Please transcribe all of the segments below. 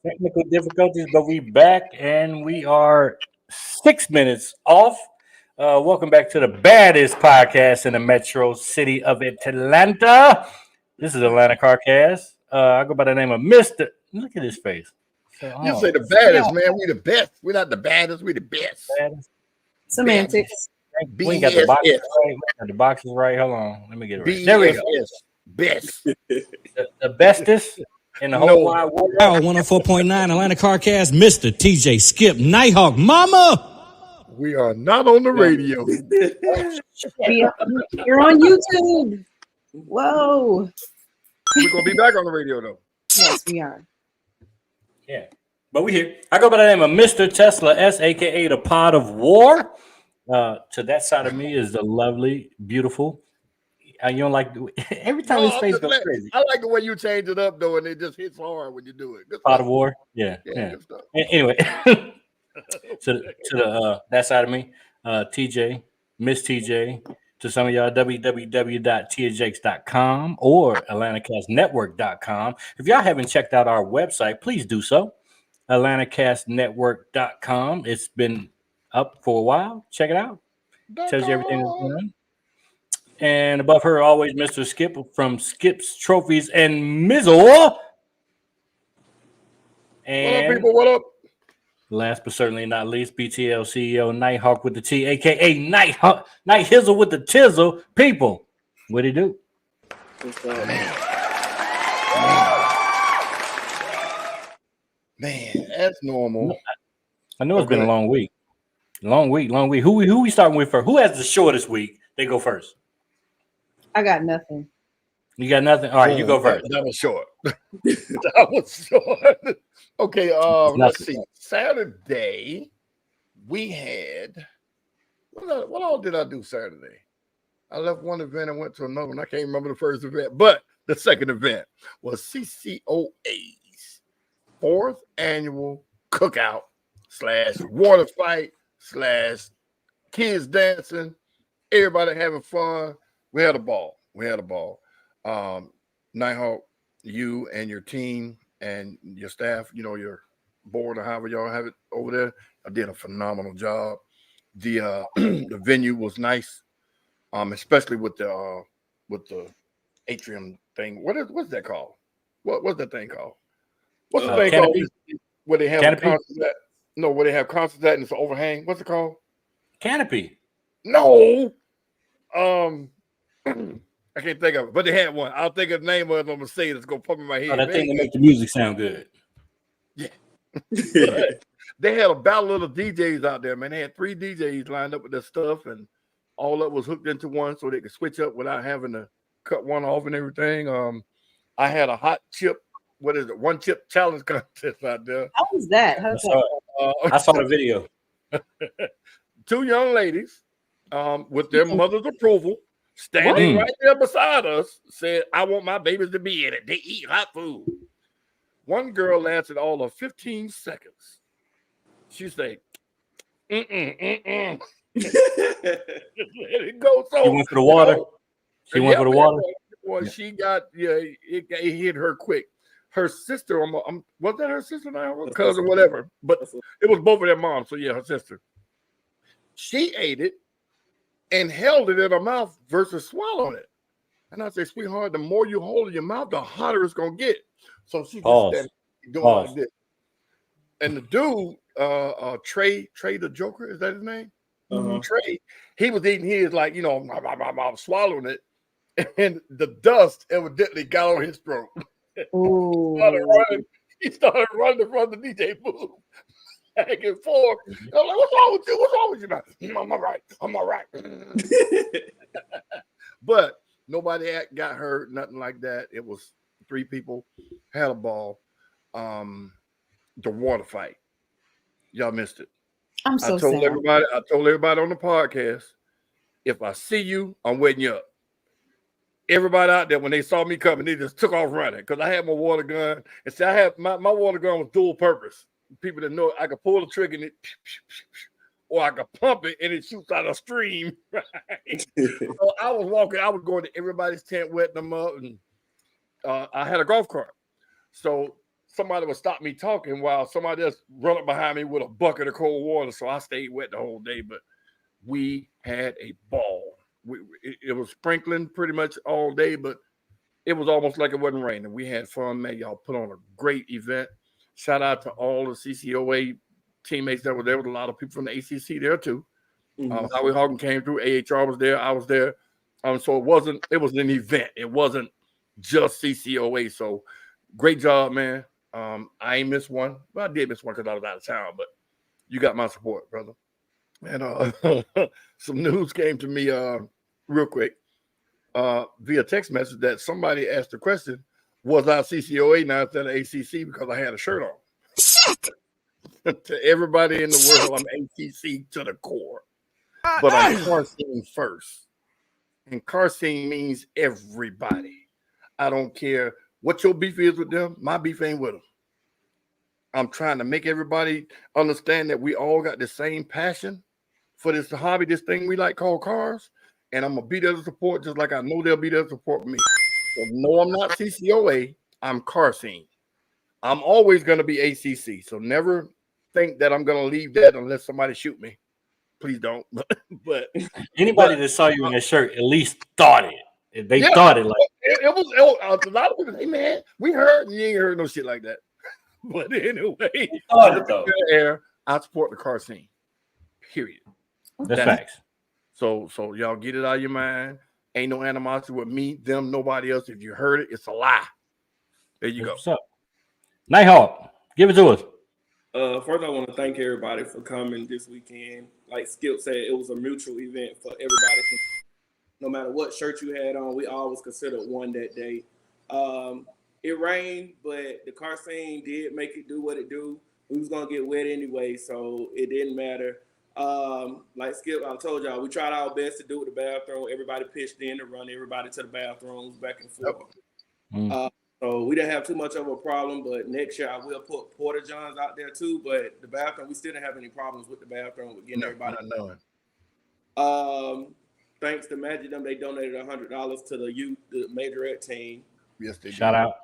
Technical difficulties, but we back and we are 6 minutes off. Welcome back to the baddest podcast in the metro city of Atlanta. This is Atlanta Carcast. I go by the name of Mister. Look at his face. So, You say the baddest, man. We the best. We're not the baddest. We the best. baddest. Semantics. We ain't got the boxes right. We got the boxes right. Hold on, let me get it right. There we go. Best. The bestest in the whole wide world. 104.9 Atlanta Carcast, Mr. TJ Skip Nighthawk Mama. We are not on the radio. You're on YouTube. Whoa. We're gonna be back on the radio though. Yes, we are. Yeah, but we here. I go by the name of Mr. Tesla S, aka the Pod of War. To that side of me is the lovely, beautiful. You don't like every time his face goes crazy. I like the way you change it up though, and it just hits hard when you do it. Pod of War, yeah. Anyway, to the that side of me, TJ, Miss TJ. To some of y'all, www.tjjakes.com or AtlantaCastNetwork.com. If y'all haven't checked out our website, please do so. AtlantaCastNetwork.com. It's been up for a while. Check it out. Tells you everything that's going on. And above her, always Mr. Skip from Skip's Trophies and Mizzle. And what up, people? What up? Last but certainly not least, BTL CEO Nighthawk with the T, aka Night Hizzle with the Tizzle. People, what do you do? Man, that's normal. I know it's been a long week. Long week. Who we starting with first? Who has the shortest week? They go first. I got nothing. You got nothing? All right, you go first. That was short. That was short. Okay, let's see. Saturday, we had what all did I do Saturday? I left one event and went to another one. I can't remember the first event, but the second event was CCOA's 4th annual cookout / water fight / kids dancing, everybody having fun. We had a ball. Nighthawk, you and your team and your staff, your board or however y'all have it over there, I did a phenomenal job. The the venue was nice, especially with the atrium thing. What's that called? What's that thing called? What's the thing canopy? called? Where they have concerts at? No, where they have concerts at and it's an overhang. What's it called? Canopy. No. I can't think of it, but they had one. I'll think of the name of it. I'm gonna say it. It's gonna pop in my head. That thing that makes the music sound good. Yeah. They had a battle of the DJs out there, man. They had 3 DJs lined up with their stuff, and all that was hooked into one so they could switch up without having to cut one off and everything. I had a hot chip, one chip challenge contest out there. How was that? I saw the video. 2 young ladies, with their mother's approval, standing right there beside us, said, I want my babies to be in it. They eat hot food. One girl lasted all of 15 seconds. She said, Let it go. So she went for the water. She went for the water. Well, she got, it hit her quick. Her sister, was that her sister now? Her cousin, whatever. But it was both of their moms. So, yeah, her sister. She ate it and held it in her mouth versus swallowing it. And I say, sweetheart, the more you hold it in your mouth, the hotter it's going to get. So she just doing like this. And the dude, Trey the Joker, is that his name? Trey, he was eating his like, I'm swallowing it. And the dust evidently got on his throat. He started running in front of the DJ booth. Back and forth. I'm like, what's wrong with you? What's wrong with you now? I'm all right. But nobody got hurt, nothing like that. It was 3 people, had a ball. The water fight. Y'all missed it. I'm so sad. I told everybody on the podcast, if I see you, I'm wetting you up. Everybody out there, when they saw me coming, they just took off running because I had my water gun. And see, I had my water gun was dual purpose. People that know I could pull the trigger and it, or I could pump it and it shoots out a stream. Right? So I was going to everybody's tent, wetting them up, and I had a golf cart. So somebody would stop me talking while somebody else run up behind me with a bucket of cold water. So I stayed wet the whole day, but we had a ball. It was sprinkling pretty much all day, but it was almost like it wasn't raining. We had fun, man. Y'all put on a great event. Shout out to all the CCOA teammates that were there. With a lot of people from the ACC there too. Howie Hogan came through. AHR was there. I was there. So it was an event. It wasn't just CCOA. So great job, man. I ain't missed one. Well, I did miss one because I was out of town, but you got my support, brother. And some news came to me real quick via text message that somebody asked the question, was I CCOA now instead of ACC because I had a shirt on? Shit! To everybody in the world, I'm ACC to the core. But I'm Carson first. And Carson means everybody. I don't care what your beef is with them. My beef ain't with them. I'm trying to make everybody understand that we all got the same passion for this hobby, this thing we like called cars. And I'm going to be there to support just like I know they'll be there to support me. So no, I'm not CCOA. I'm Carson. I'm always going to be ACC. So never think that I'm going to leave that unless somebody shoot me. Please don't. But anybody that saw you in that shirt at least thought it. They thought it like it was a lot of people say, man, we heard and you ain't heard no shit like that. But anyway, I support the car scene. Period. That's facts. So y'all get it out of your mind. Ain't no animosity with me, them, nobody else. If you heard it, it's a lie. There you go. What's up? Nighthawk, give it to us. First, I want to thank everybody for coming this weekend. Like Skip said, it was a mutual event for everybody. No matter what shirt you had on, we all was considered one that day. It rained, but the car scene did make it do what it do. We was going to get wet anyway, so it didn't matter. Like Skip, I told y'all, we tried our best to do with the bathroom. Everybody pitched in to run everybody to the bathrooms back and forth. So we didn't have too much of a problem, but next year I will put Porta Johns out there too. But the bathroom, we still didn't have any problems with the bathroom with getting everybody. Thanks to Magic them, they donated $100 to the youth, the majorette team. Yes, they did. Shout out.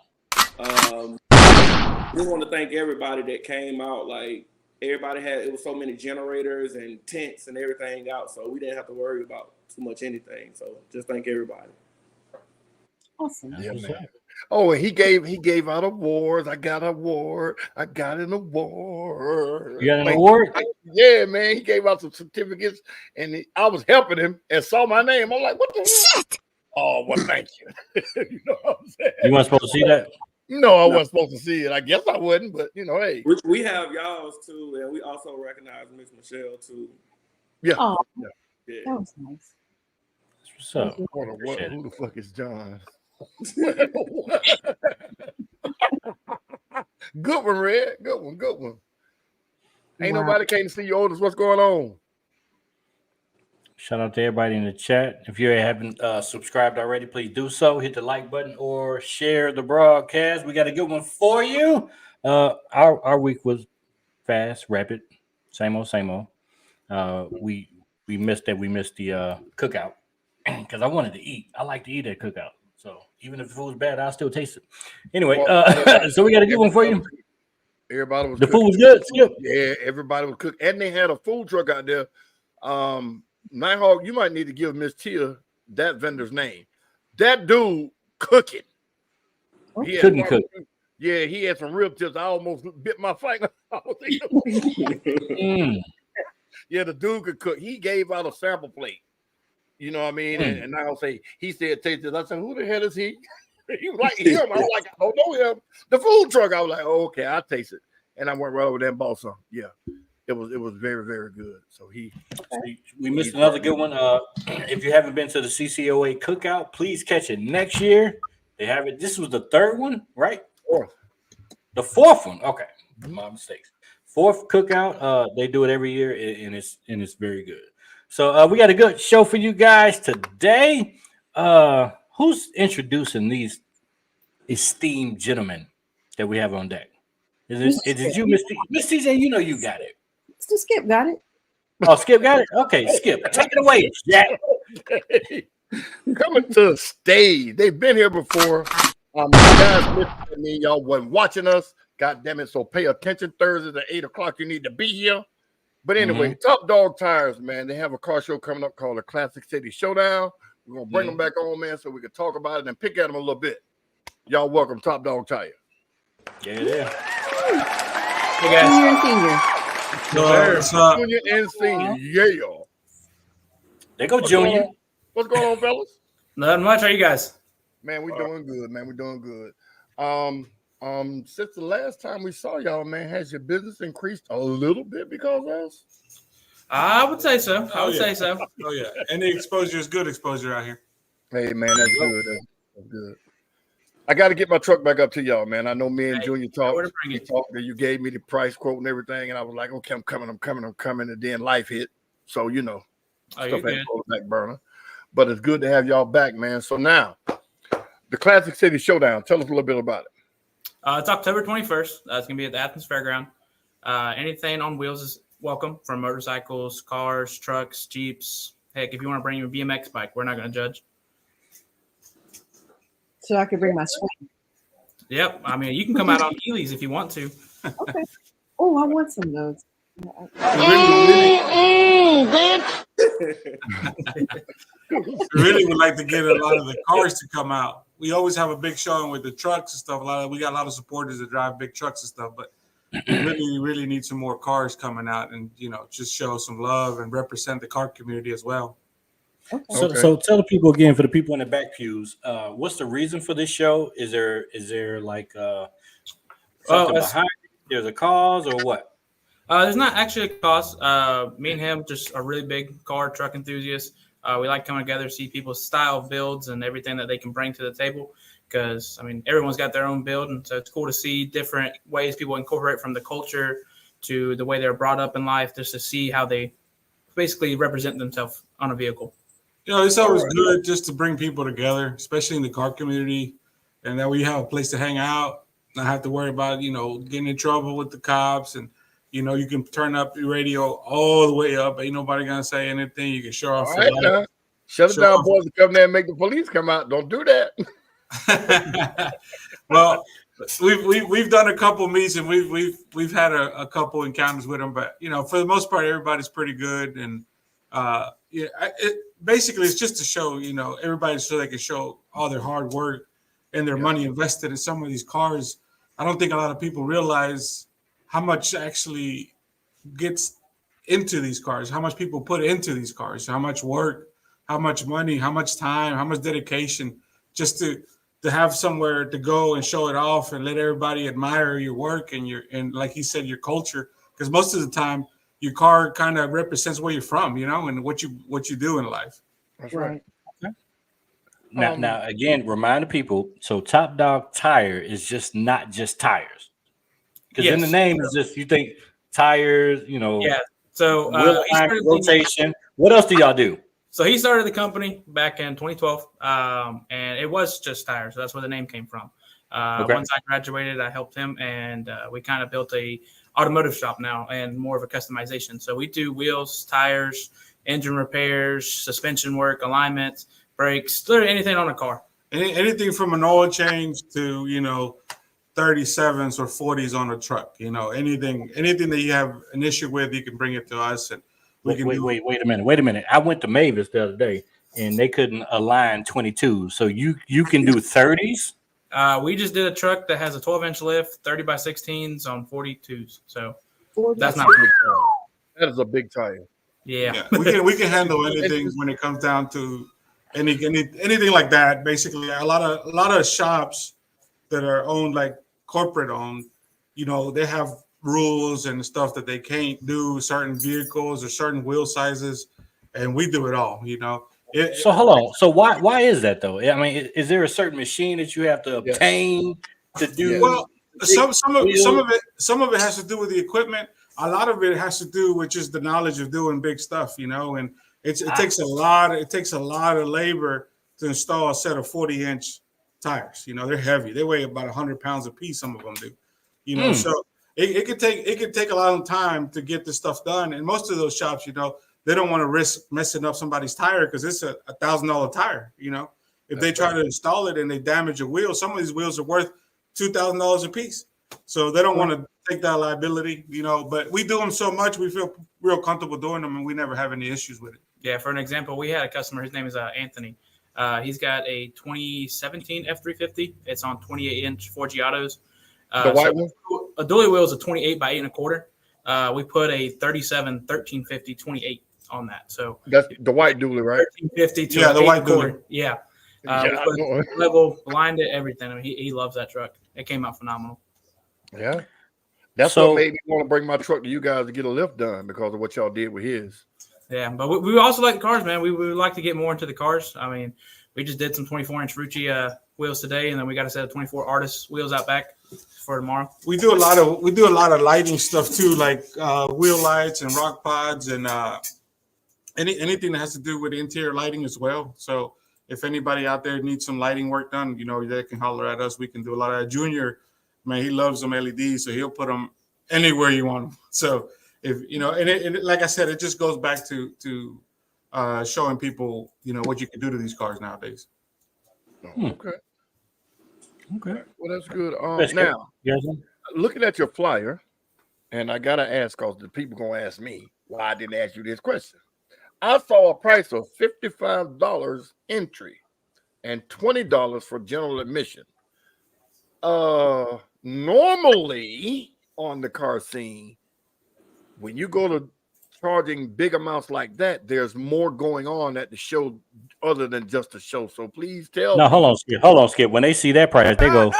We want to thank everybody that came out. Like everybody it was so many generators and tents and everything out, so we didn't have to worry about too much anything. So just thank everybody. Awesome. Yeah, man. Oh, and he gave out awards. I got an award. I got an award. You got an award? Yeah, man. He gave out some certificates, and I was helping him and saw my name. I'm like, what the hell? Shit! Oh, well, thank you. You know what I'm saying? You weren't supposed to see that? No, I wasn't supposed to see it. I guess I wouldn't, but hey. We have y'all's too, and we also recognize Miss Michelle too. Yeah. Oh, Yeah. that was nice. What's up? Who the fuck is John? Good one, Red. Good one. Ain't nobody came to see you, Otis. What's going on? Shout out to everybody in the chat. If you haven't subscribed already, please do so. Hit the like button or share the broadcast. We got a good one for you. Our week was fast, rapid, same old. We missed that. We missed the cookout because I wanted to eat. I like to eat at cookout. So even if the food's bad, I'll still taste it. Anyway, so we got a good one for you. Everybody was the food was good. Skip. Yeah, everybody was cooked, and they had a food truck out there. Nighthawk, you might need to give Miss Tia that vendor's name. That dude cooking. Couldn't cook. Yeah, he had some rib tips. I almost bit my finger. Yeah, the dude could cook. He gave out a sample plate. You know what I mean? And I'll say, he said, taste it. I said, who the hell is he? He was like him. I was like, I don't know him. The food truck. I was like, oh, okay, I'll taste it. And I went right over there and bought some. Yeah. It was very, very good. So we missed another good one. If you haven't been to the CCOA cookout, please catch it next year. They have it. This was the third one, right? Fourth. The fourth one. Okay. My mistakes. Fourth cookout. They do it every year, and it's very good. So we got a good show for you guys today. Who's introducing these esteemed gentlemen that we have on deck? Is it you, Miss TJ? You know you got it. Mr. Skip got it. Oh, Skip got it? Okay, Skip. Take it away, Jack. Coming to the stage. They've been here before. You guys listening to me. Y'all wasn't watching us. God damn it. So pay attention Thursdays at 8 o'clock. You need to be here. But anyway, Top Dog Tires, man, they have a car show coming up called the Classic City Showdown. We're going to bring them back on, man, so we can talk about it and pick at them a little bit. Y'all welcome, Top Dog Tire. Yeah. Hey guys. Junior and senior. Junior and senior, yeah. There go Junior. What's going on, fellas? Not much. How are you guys? Man, we're doing good, man. We're doing good. Since the last time we saw y'all, man, has your business increased a little bit because of us? I would say so. Say so. Oh yeah, and the exposure is good exposure out here. Hey man, that's good. That's good. I got to get my truck back up to y'all, man. I know me and Junior talked. You gave me the price quote and everything, and I was like, okay, I'm coming. And then life hit, so you know, stuff had to go back burner. But it's good to have y'all back, man. So now, the Classic City Showdown. Tell us a little bit about it. It's October 21st. It's going to be at the Athens Fairground. Anything on wheels is welcome, from motorcycles, cars, trucks, Jeeps. Heck, if you want to bring your BMX bike, we're not going to judge. So I could bring my swing. Yep. I mean, you can come out on Heelys if you want to. Okay. Oh, I want some of those. Really would like to get a lot of the cars to come out. We always have a big showing with the trucks and stuff. We got a lot of supporters that drive big trucks and stuff, but we really need some more cars coming out and, you know, just show some love and represent the car community as well. Okay. So tell the people again, for the people in the back pews, what's the reason for this show? Is there like something behind it? There's a cause or what? There's not actually a cause. Me and him just a really big car truck enthusiasts. We like coming together, see people's style builds and everything that they can bring to the table. Because, I mean, everyone's got their own build. And so it's cool to see different ways people incorporate from the culture to the way they're brought up in life, just to see how they basically represent themselves on a vehicle. You know, it's always good just to bring people together, especially in the car community, and that we have a place to hang out, not have to worry about, you know, getting in trouble with the cops. And, you know, you can turn up your radio all the way up. Ain't nobody going to say anything. You can show off. All right, shut it down, boys, and come there and make the police come out. Don't do that. Well, we've done a couple meets and we've had a couple encounters with them, but you know, for the most part, everybody's pretty good. And basically it's just to show, you know, everybody, so they can show all their hard work and their money invested in some of these cars. I don't think a lot of people realize how much actually gets into these cars, how much people put into these cars, how much work, how much money, how much time, how much dedication, just to have somewhere to go and show it off and let everybody admire your work and like he said, your culture. Because most of the time your car kind of represents where you're from, you know, and what you do in life. That's right. Okay. Now again, remind the people, so Top Dog Tire is just not just tires. Because in the name is just, you think tires, you know. Yeah. So rotation. What else do y'all do? So he started the company back in 2012, and it was just tires. So that's where the name came from. Once I graduated, I helped him, and we kind of built a automotive shop now and more of a customization. So we do wheels, tires, engine repairs, suspension work, alignments, brakes, literally anything on a car. Anything from an oil change to, you know, 37s or 40s on a truck. You know, anything that you have an issue with, you can bring it to us, and wait a minute. I went to Mavis the other day and they couldn't align 22. So you can do 30s? We just did a truck that has a 12-inch lift, 30 by 16s on 42s. So that's not big. That is a big tire. Yeah. We can handle anything when it comes down to anything like that. Basically, a lot of shops that are owned, like corporate owned, you know, they have rules and stuff that they can't do certain vehicles or certain wheel sizes, and we do it all, you know. So hold on. So why is that though? I mean, is there a certain machine that you have to obtain to do? Well, some of it has to do with the equipment. A lot of it has to do with just the knowledge of doing big stuff, you know. And it takes a lot of labor to install a set of 40-inch tires. You know, they're heavy. They weigh about 100 pounds a piece. Some of them do, you know. So it could take a lot of time to get this stuff done. And most of those shops, you know, they don't want to risk messing up somebody's tire because it's a $1,000 tire. You know, if they try to install it and they damage a wheel, some of these wheels are worth $2,000 a piece. So they don't want to take that liability, but we do them so much, we feel real comfortable doing them, and we never have any issues with it. Yeah, for an example, we had a customer, his name is Anthony. He's got a 2017 F350. It's on 28-inch 4G autos. The white one? A dually wheel is a 28 by 8.25. We put a 37 1350 28 on that. So that's the white dually, right? 1350 to the white dually. Yeah. Yeah, level, blind it, everything. I mean, he loves that truck. It came out phenomenal. Yeah. That's what made me want to bring my truck to you guys to get a lift done because of what y'all did with his. Yeah, but we also like the cars, man. We would like to get more into the cars. I mean, we just did some 24-inch Rucci wheels today, and then we got a set of 24 Artist wheels out back for tomorrow. We do a lot of lighting stuff too, like wheel lights and rock pods and anything that has to do with interior lighting as well. So if anybody out there needs some lighting work done, they can holler at us. We can do a lot of that. Junior, man, he loves them LEDs, so he'll put them anywhere you want them. So if and like I said, it just goes back to showing people, what you can do to these cars nowadays. Okay. Okay. Well, that's good. That's now, good. looking at your flyer, and I gotta ask because the people gonna ask me why I didn't ask you this question. I saw a price of $55 entry and $20 for general admission. Normally on the car scene, when you go to charging big amounts like that, there's more going on at the show other than just a show. So please tell me. Hold on, Skip. When they see that price, they go.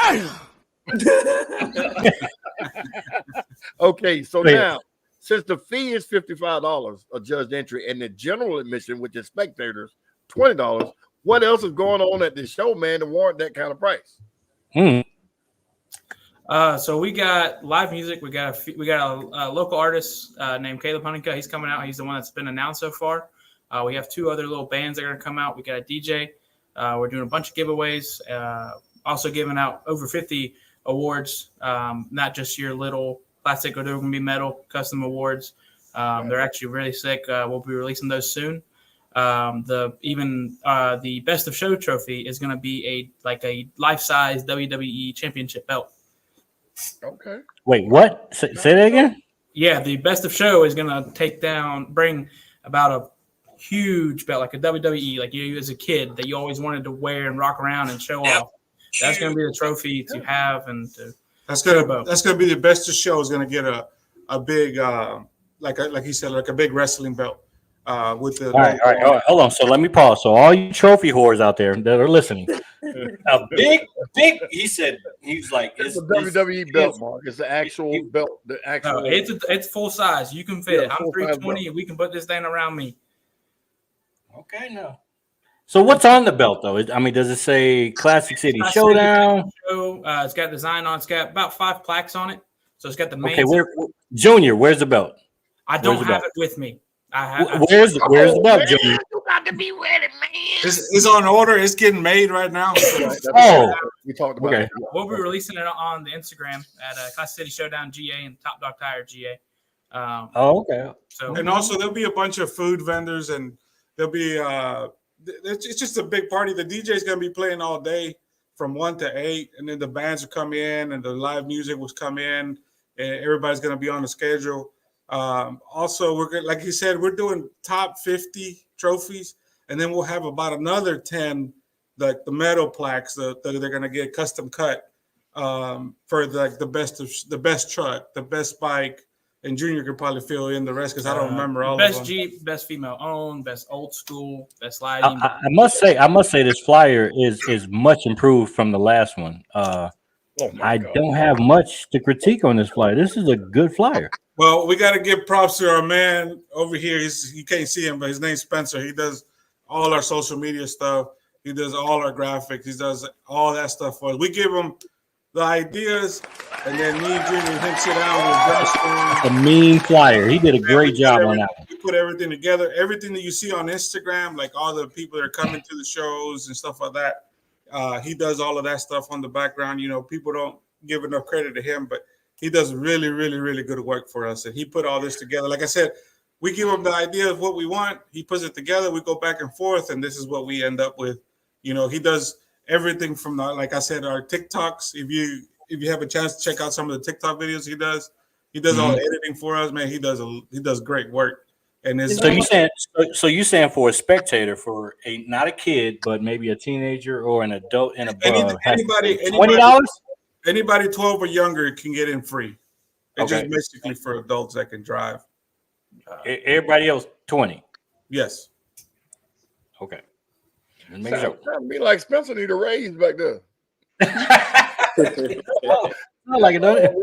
Okay, so now since the fee is $55 a judged entry and the general admission, which is spectators, $20, what else is going on at this show, man, to warrant that kind of price? So we got live music. We got a local artist named Caleb Honeycutt. He's coming out. He's the one that's been announced so far. We have 2 other little bands that are going to come out. We got a DJ. We're doing a bunch of giveaways. Also giving out over 50 awards, not just your little plastic, or they're going to be metal custom awards. They're actually really sick. We'll be releasing those soon. The best of show trophy is going to be a life-size WWE championship belt. Okay. Wait, what? Say that again? Yeah, the best of show is going to bring about a huge belt, like a WWE, like you as a kid that you always wanted to wear and rock around and show off. That's going to be the trophy to have and to. That's gonna be the best of show. Is gonna get a big like he said, like a big wrestling belt with the. All right. Hold on. So let me pause. So all you trophy whores out there that are listening, a big. He's like, it's a WWE belt, Mark. It's the actual belt. The actual. It's full size. You can fit it. I'm 320, and we can put this thing around me. Okay, no. So what's on the belt, though? Does it say Classic City Showdown? It's got design on. It's got about 5 plaques on it. So it's got the main. Okay, Junior, where's the belt? I don't have it with me. Where's the belt, Junior? You got to be ready, man. It's on order. It's getting made right now. We talked about it. We'll be releasing it on the Instagram at Classic City Showdown GA and Top Dog Tire GA. Okay. So and also there'll be a bunch of food vendors and there'll be it's just a big party. The DJ's gonna be playing all day from 1 to 8, and then the bands will come in and the live music will come in, and everybody's gonna be on the schedule. Also, like you said, we're doing top 50 trophies, and then we'll have about another 10, like the metal plaques that they're gonna get custom cut for the best truck, the best bike. And Junior could probably fill in the rest because I don't remember all of them. Best Jeep, best female owned, best old school, best lighting. I must say this flyer is much improved from the last one. I don't have much to critique on this flyer. This is a good flyer. Well, we got to give props to our man over here. You can't see him, but his name's Spencer. He does all our social media stuff. He does all our graphics. He does all that stuff for us. We give him the ideas, and then me and Junior and him sit down with a mean flyer. He did a great job on that one. We put everything together. Everything that you see on Instagram, like all the people that are coming to the shows and stuff like that, he does all of that stuff on the background. People don't give enough credit to him, but he does really, really, really good work for us. And he put all this together. Like I said, we give him the idea of what we want. He puts it together. We go back and forth, and this is what we end up with. He does everything from like I said, our TikToks. If you if you have a chance to check out some of the TikTok videos he does all the editing for us, man. He does great work. And it's so you saying for a spectator, for not a kid, but maybe a teenager or an adult and above, anybody 12 or younger can get in free. It's Okay. just basically for adults that can drive. Everybody else 20. Yes. Okay. Sound be like Spencer need a raise back there. I like it, don't it?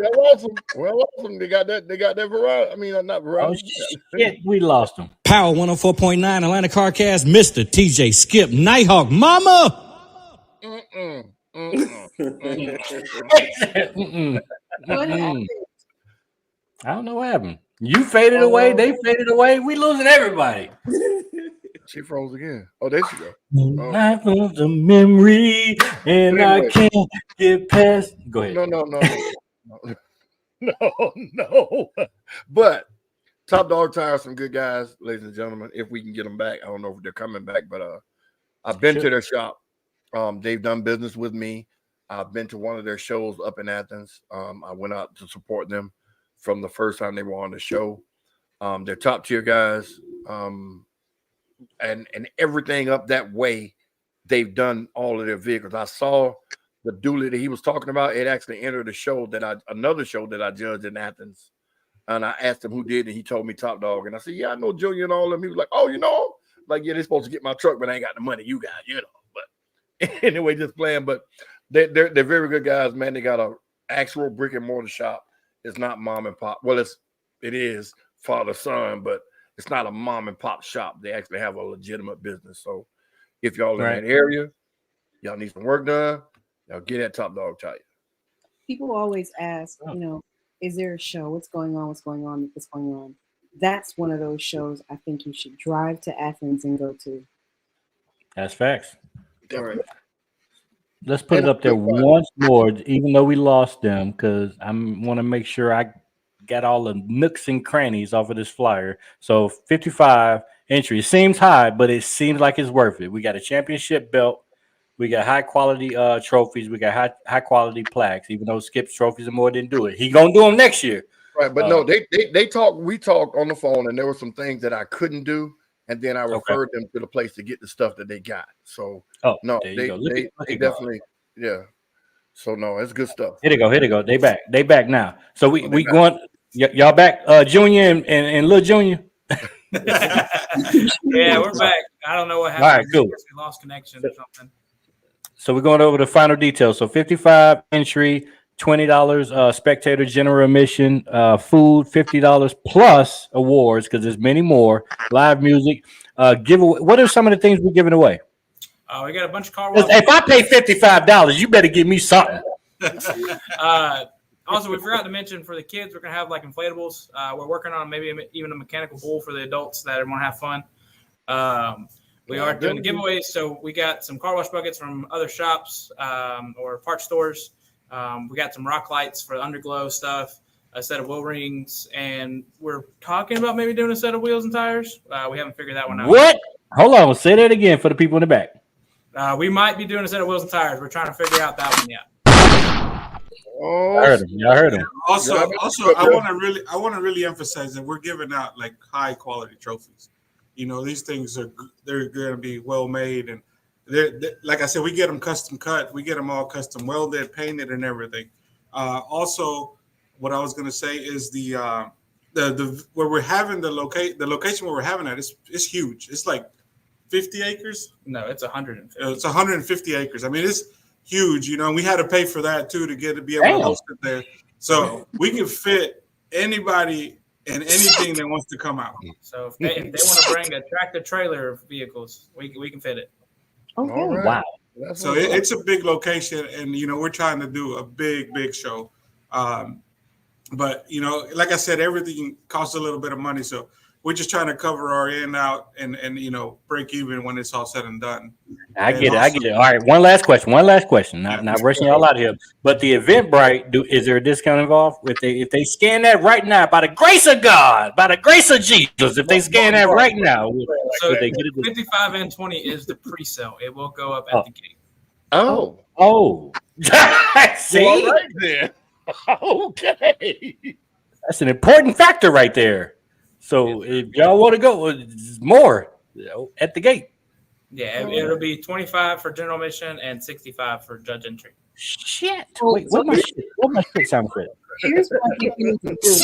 Well, awesome. They got that variety. I mean, not variety. Oh shit, we lost them. Power 104.9 Atlanta CarCast, Mr. TJ Skip Nighthawk Mama. What happened? I don't know what happened. You faded away. They faded away. We losing everybody. She froze again. Oh, there she go. I love the memory, and I can't get past. Go ahead. No. But Top Dog Tire, some good guys, ladies and gentlemen. If we can get them back, I don't know if they're coming back, but I've been to their shop. They've done business with me. I've been to one of their shows up in Athens. I went out to support them from the first time they were on the show. They're top tier guys. And everything up that way, they've done all of their vehicles. I saw the dually that he was talking about. It actually entered another show that I judged in Athens. And I asked him who did, and he told me Top Dog. And I said, yeah, I know Junior and all of them. He was like, oh, you know? Like, yeah, they're supposed to get my truck, but I ain't got the money you got, you know. But anyway, just playing. But they're very good guys, man. They got a actual brick and mortar shop. It's not mom and pop. Well, it is father son, but it's not a mom and pop shop. They actually have a legitimate business. So if y'all in that area, y'all need some work done, y'all get that Top Dog Tire. People always ask, is there a show? What's going on? What's going on? That's one of those shows I think you should drive to Athens and go to. That's facts. All right. Let's put it up there once more, even though we lost them, because I want to make sure I got all the nooks and crannies off of this flyer. So 55 entry. It seems high, but it seems like it's worth it. We got a championship belt. We got high quality trophies. We got high quality plaques. Even though Skip's trophies and more didn't do it, he gonna do them next year. Right, but no, they talked. We talked on the phone, and there were some things that I couldn't do, and then I referred them to the place to get the stuff that they got. So no, they definitely So no, it's good stuff. Here they go. They back now. So we going. Y'all back, Junior and Lil Junior. Yeah, we're back. I don't know what happened. All right, cool. We lost connection or something. So we're going over the final details. So 55 entry, $20 spectator general admission, food $50 plus awards because there's many more. Live music, giveaway. What are some of the things we're giving away? We got a bunch of car wash. If I pay $55, you better give me something. Also, we forgot to mention for the kids, we're gonna have like inflatables. We're working on maybe even a mechanical bull for the adults that want to have fun. We are doing the giveaways, so we got some car wash buckets from other shops or parts stores. We got some rock lights for the underglow stuff, a set of wheel rings, and we're talking about maybe doing a set of wheels and tires. We haven't figured that one out. What? Hold on, say that again for the people in the back. We might be doing a set of wheels and tires. We're trying to figure out that one yet. Oh, Y'all heard him. Also, I want to really emphasize that we're giving out like high quality trophies. These things they're going to be well made, and they're like I said, we get them custom cut, we get them all custom welded, painted, and everything. Also, what I was going to say is the where we're having the location where we're having it is huge. It's like 50 acres. No, it's 150. It's 150 acres. I mean, it's huge. We had to pay for that too to be able to host it there. So we can fit anybody and anything that wants to come out. So if they want to bring a tractor trailer vehicles, we can fit it. Okay. Right. Wow. So it's a big location, and we're trying to do a big show. But like I said, everything costs a little bit of money, so we're just trying to cover our in out and break even when it's all said and done. I get it. All right, one last question. Not rushing y'all out here, but the Eventbrite, is there a discount involved? If they scan that right now, by the grace of God, by the grace of Jesus, if they scan that right now, so they get it? 55 and 20 is the pre-sale. It will go up at the gate. Oh. Oh. See? Well, all right then. Okay. That's an important factor right there. So if y'all want to go, more at the gate. Yeah, it'll be 25 for general admission and 65 for judge entry. Shit. Oh, Wait, so what my shit sound for? Here's what I think you need to do.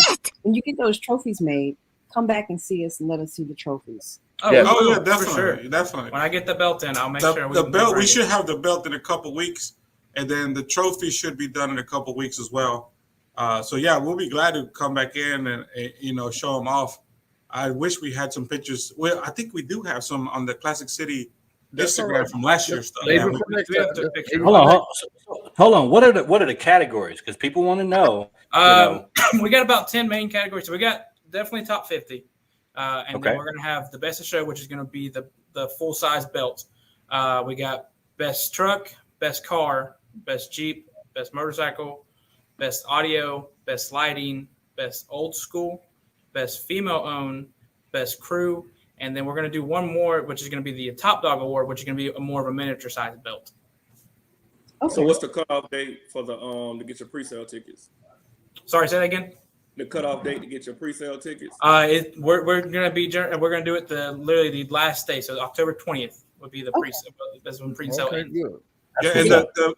When you get those trophies made, come back and see us and let us see the trophies. Oh, Yeah. Oh yeah, for definitely, sure. definitely. When I get the belt in, I'll make sure The belt. We bring should it. have the belt in a couple weeks, and then the trophy should be done in a couple weeks as well. So yeah, we'll be glad to come back in and show them off. I wish we had some pictures. Well, I think we do have some on the Classic City That's all Instagram right. from last year's stuff. Maybe Yeah, for next we have time. to picture. Maybe Hold for on, hold on. What are the categories? Because people want to know. We got about 10 main categories. So we got definitely top 50. And Okay. then we're going to have the best of show, which is going to be the full-size belt. We got best truck, best car, best Jeep, best motorcycle, best audio, best lighting, best old school, best female-owned, best crew, and then we're going to do one more, which is going to be the Top Dog Award, which is going to be more of a miniature-sized belt. Okay. So what's the cutoff date for the to get your pre-sale tickets? Sorry, say that again. The cutoff date to get your pre-sale tickets? We're going to do it literally the last day, so October 20th would be the pre-sale. That's when pre-sale Okay, ends. good. Yeah, and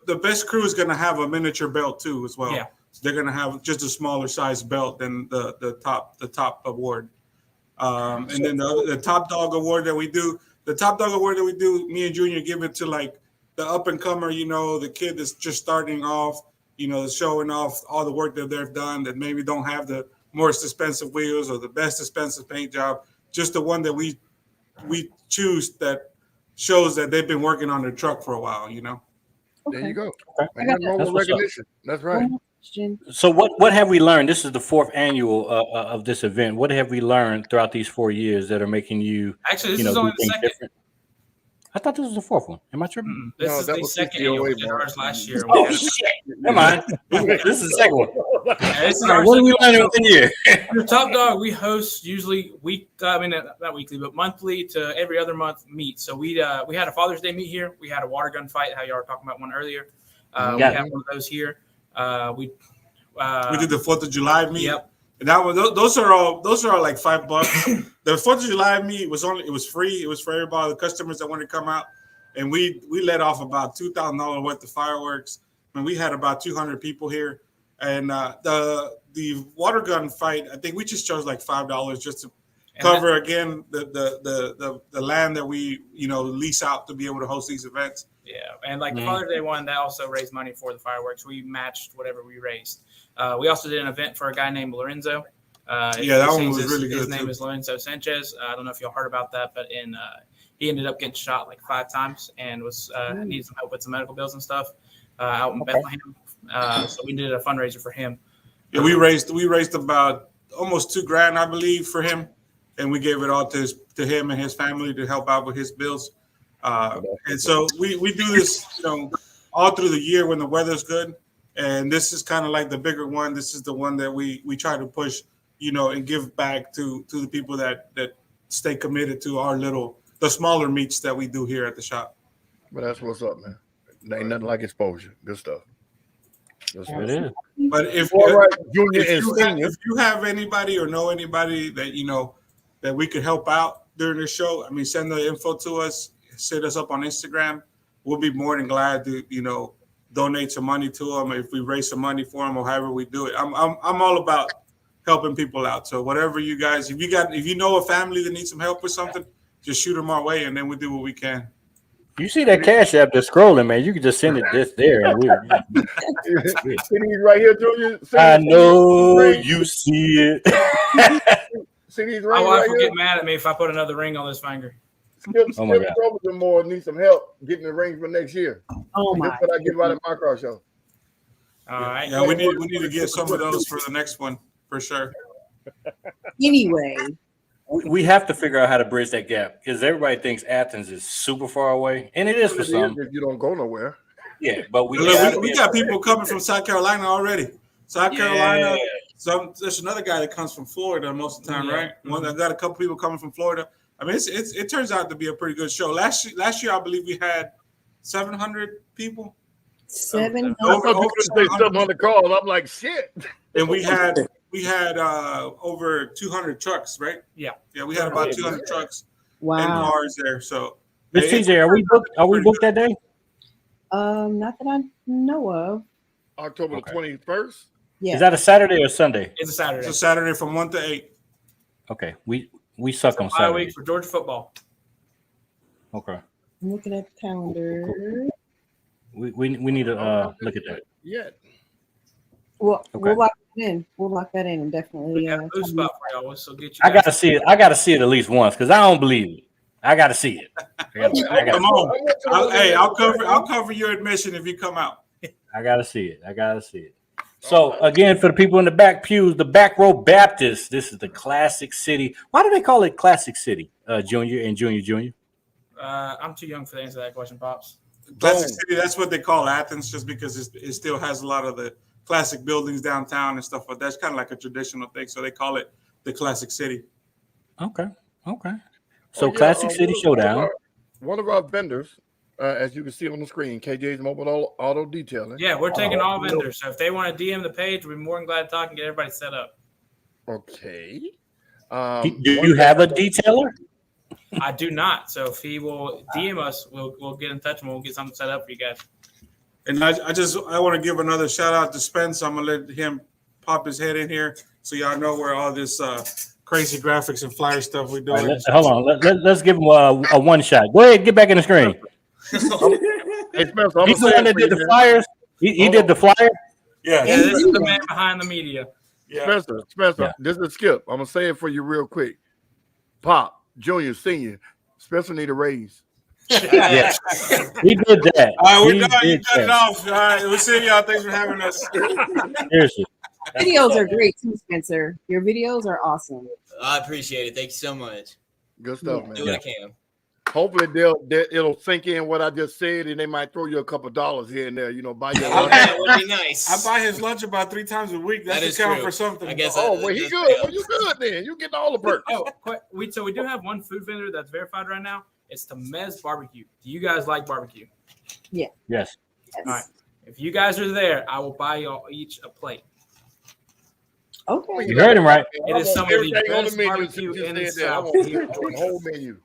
the best crew is going to have a miniature belt too as well. Yeah. So they're going to have just a smaller size belt than the top award. And then the top dog award that we do, me and Junior give it to like the up and comer, the kid that's just starting off, showing off all the work that they've done that maybe don't have the most expensive wheels or the best expensive paint job, just the one that we choose that shows that they've been working on their truck for a while, There you go. Okay. Ain't nothing wrong That's with what's up. recognition. That's right. One more question. So what have we learned? This is the fourth annual of this event. What have we learned throughout these 4 years that are making you, Actually, this do is only the things second. different? I thought this was the fourth one. Am I tripping? This No, is that the was second 60 annual. away, We did Mark. ours last year. Oh shit! Never mind. This is the second one. Yeah, this is All right, our what are we second learning within a year? The Top Dog, we host usually not weekly, but monthly to every other month meet. So we had a Father's Day meet here. We had a water gun fight, how y'all were talking about one earlier. We Yeah. had one of those here. We We did the 4th of July meet. Yep. And that was those are all like $5. The 4th of July meet was free. It was for everybody, the customers that wanted to come out. And we let off about $2,000 worth of fireworks. And we had about 200 people here. And the water gun fight, I think we just chose like $5 just to cover again the land that we lease out to be able to host these events. Yeah, and like the Father's Day one, that also raised money for the fireworks. We matched whatever we raised. We also did an event for a guy named Lorenzo. That one was really good. His name is Lorenzo Sanchez. I don't know if y'all heard about that, but he ended up getting shot like 5 times and was needed some help with some medical bills and stuff out in Bethlehem. So we did a fundraiser for him. Yeah, we raised about almost $2,000, I believe, for him, and we gave it all to him and his family to help out with his bills. And so we do this, all through the year when the weather's good. And this is kind of like the bigger one. This is the one that we try to push, and give back to the people that stay committed to the smaller meets that we do here at the shop. But that's what's up, man. Ain't nothing like exposure. Good stuff. Good stuff. It is. But if you have anybody or know anybody that that we could help out during the show, send the info to us, set us up on Instagram. We'll be more than glad to donate some money to them if we raise some money for them or however we do it. I'm all about helping people out. So whatever you guys, if you know a family that needs some help with something, just shoot them our way, and then we do what we can. You see that Cash App that's scrolling, man? You can just send it just there. And See these right here, Junior? I know you see it. See these My rings wife right will here? get mad at me if I put another ring on this finger. Skip Oh my God. Robertson more need some help getting the ring for next year. Oh my! That's what I give out at my car show. All right. Yeah, we need to get some of those for the next one for sure. Anyway, We have to figure out how to bridge that gap because everybody thinks Athens is super far away, and it is for It is some. if you don't go nowhere. Yeah, but we Look, we got people coming from South Carolina already. South Carolina. Yeah. There's another guy that comes from Florida most of the time, Yeah. right? I got a couple people coming from Florida. It turns out to be a pretty good show. Last year, I believe we had 700 people. 700. I thought you were going to say 700 cars. I'm like, shit. And we had over 200 trucks, right? Yeah. Yeah, we had about 200 trucks and Wow. cars there. So, Miss TJ, are we booked? Are we booked that day? Not that I know of. October Okay. the 21st. Yeah. Is that a Saturday or Sunday? It's a Saturday. it's a Saturday from 1 to 8. Okay, we suck on Bye Saturday. week for Georgia football. Okay, I'm looking at the calendar. we need to look at that. Yeah. Well, Okay. we'll lock it in. We'll lock that in and definitely. We got a booth spot for y'all. So get you. I got to guys- see it. I got to see it at least once because I don't believe it. I got to see it. I Come on. I'll cover your admission if you come out. got to see it. I got to see it. So again, for the people in the back pews, the Back Row Baptist. This is the Classic City. Why do they call it Classic City, Junior and Junior? I'm too young for the answer to that question, Pops. Classic City, that's what they call Athens, just because it still has a lot of the classic buildings downtown and stuff. But that's kind of like a traditional thing, so they call it the Classic City. Okay. So Classic City Showdown. One of our vendors, as you can see on the screen, KJ's Mobile Auto Detailing. Yeah, we're taking all vendors. So if they want to DM the page, we'll be more than glad to talk and get everybody set up. Okay. Do you have a detailer? I do not. So if he will DM us, we'll get in touch and we'll get something set up for you guys. And I want to give another shout out to Spence. I'm gonna let him pop his head in here so y'all know where all this crazy graphics and flyer stuff we're doing. Right, hold on. Let's give him a one shot. Go ahead, get back in the screen. Hey, Spencer, I'm He's the one that did the flyers. He did the flyer. Yeah. Yeah, this is the man behind the media. Yeah. Spencer, This is Skip. I'm gonna say it for you real quick. Pop, Junior, Senior, Spencer need a raise. Yeah, he did that. All right, we're He done. You did cut it that. off. All right, we'll see y'all. Thanks for having us. Seriously. Videos are great too, Spencer. Your videos are awesome. I appreciate it. Thank you so much. Good stuff, Yeah. man. Do what I can. Hopefully it'll sink in what I just said, and they might throw you a couple dollars here and there. Buy your lunch. That would be nice. I buy his lunch about 3 times a week. That That should is count true. for something. I guess. Oh, well, he good. Well, you good then. You getting all the perks. Oh, we do have one food vendor that's verified right now. It's the Mez Barbecue. Do you guys like barbecue? Yes. Yes. All right. If you guys are there, I will buy y'all each a plate. Okay. You heard him right. It is some of the Everything on best the menu barbecue since you in the said that. I South want here in the Georgia. whole menu.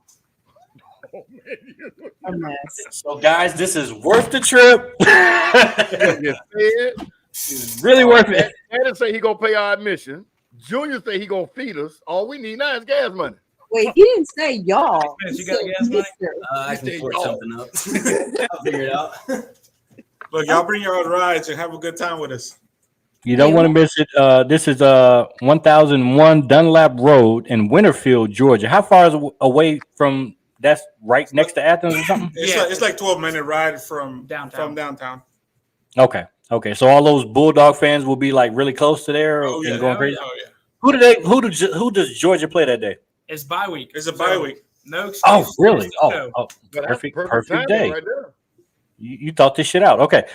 Whole menu. A mess. So guys, this is worth the trip. You said It's really worth it. Daddy say he gonna pay our admission. Junior say he gonna feed us. All we need now is gas money. Wait, he didn't say y'all. Spence, He you got said gas money? Mr. I You can say sort y'all. something up. I'll figure it out. Look, y'all bring your own rides and have a good time with us. You don't want to miss it. This is 1001 Dunlap Road in Winterfield, Georgia. How far is it away from? That's right next to Athens or something. It's like 12-minute ride from Downtown. Okay. So all those Bulldog fans will be like really close to there Oh, yeah. and going crazy. Oh, yeah. Who does Georgia play that day? It's bye week. It's a bye week. No excuse. Oh, really? It's the show. Oh, But that's perfect timing day. right there. You thought this shit out. Okay.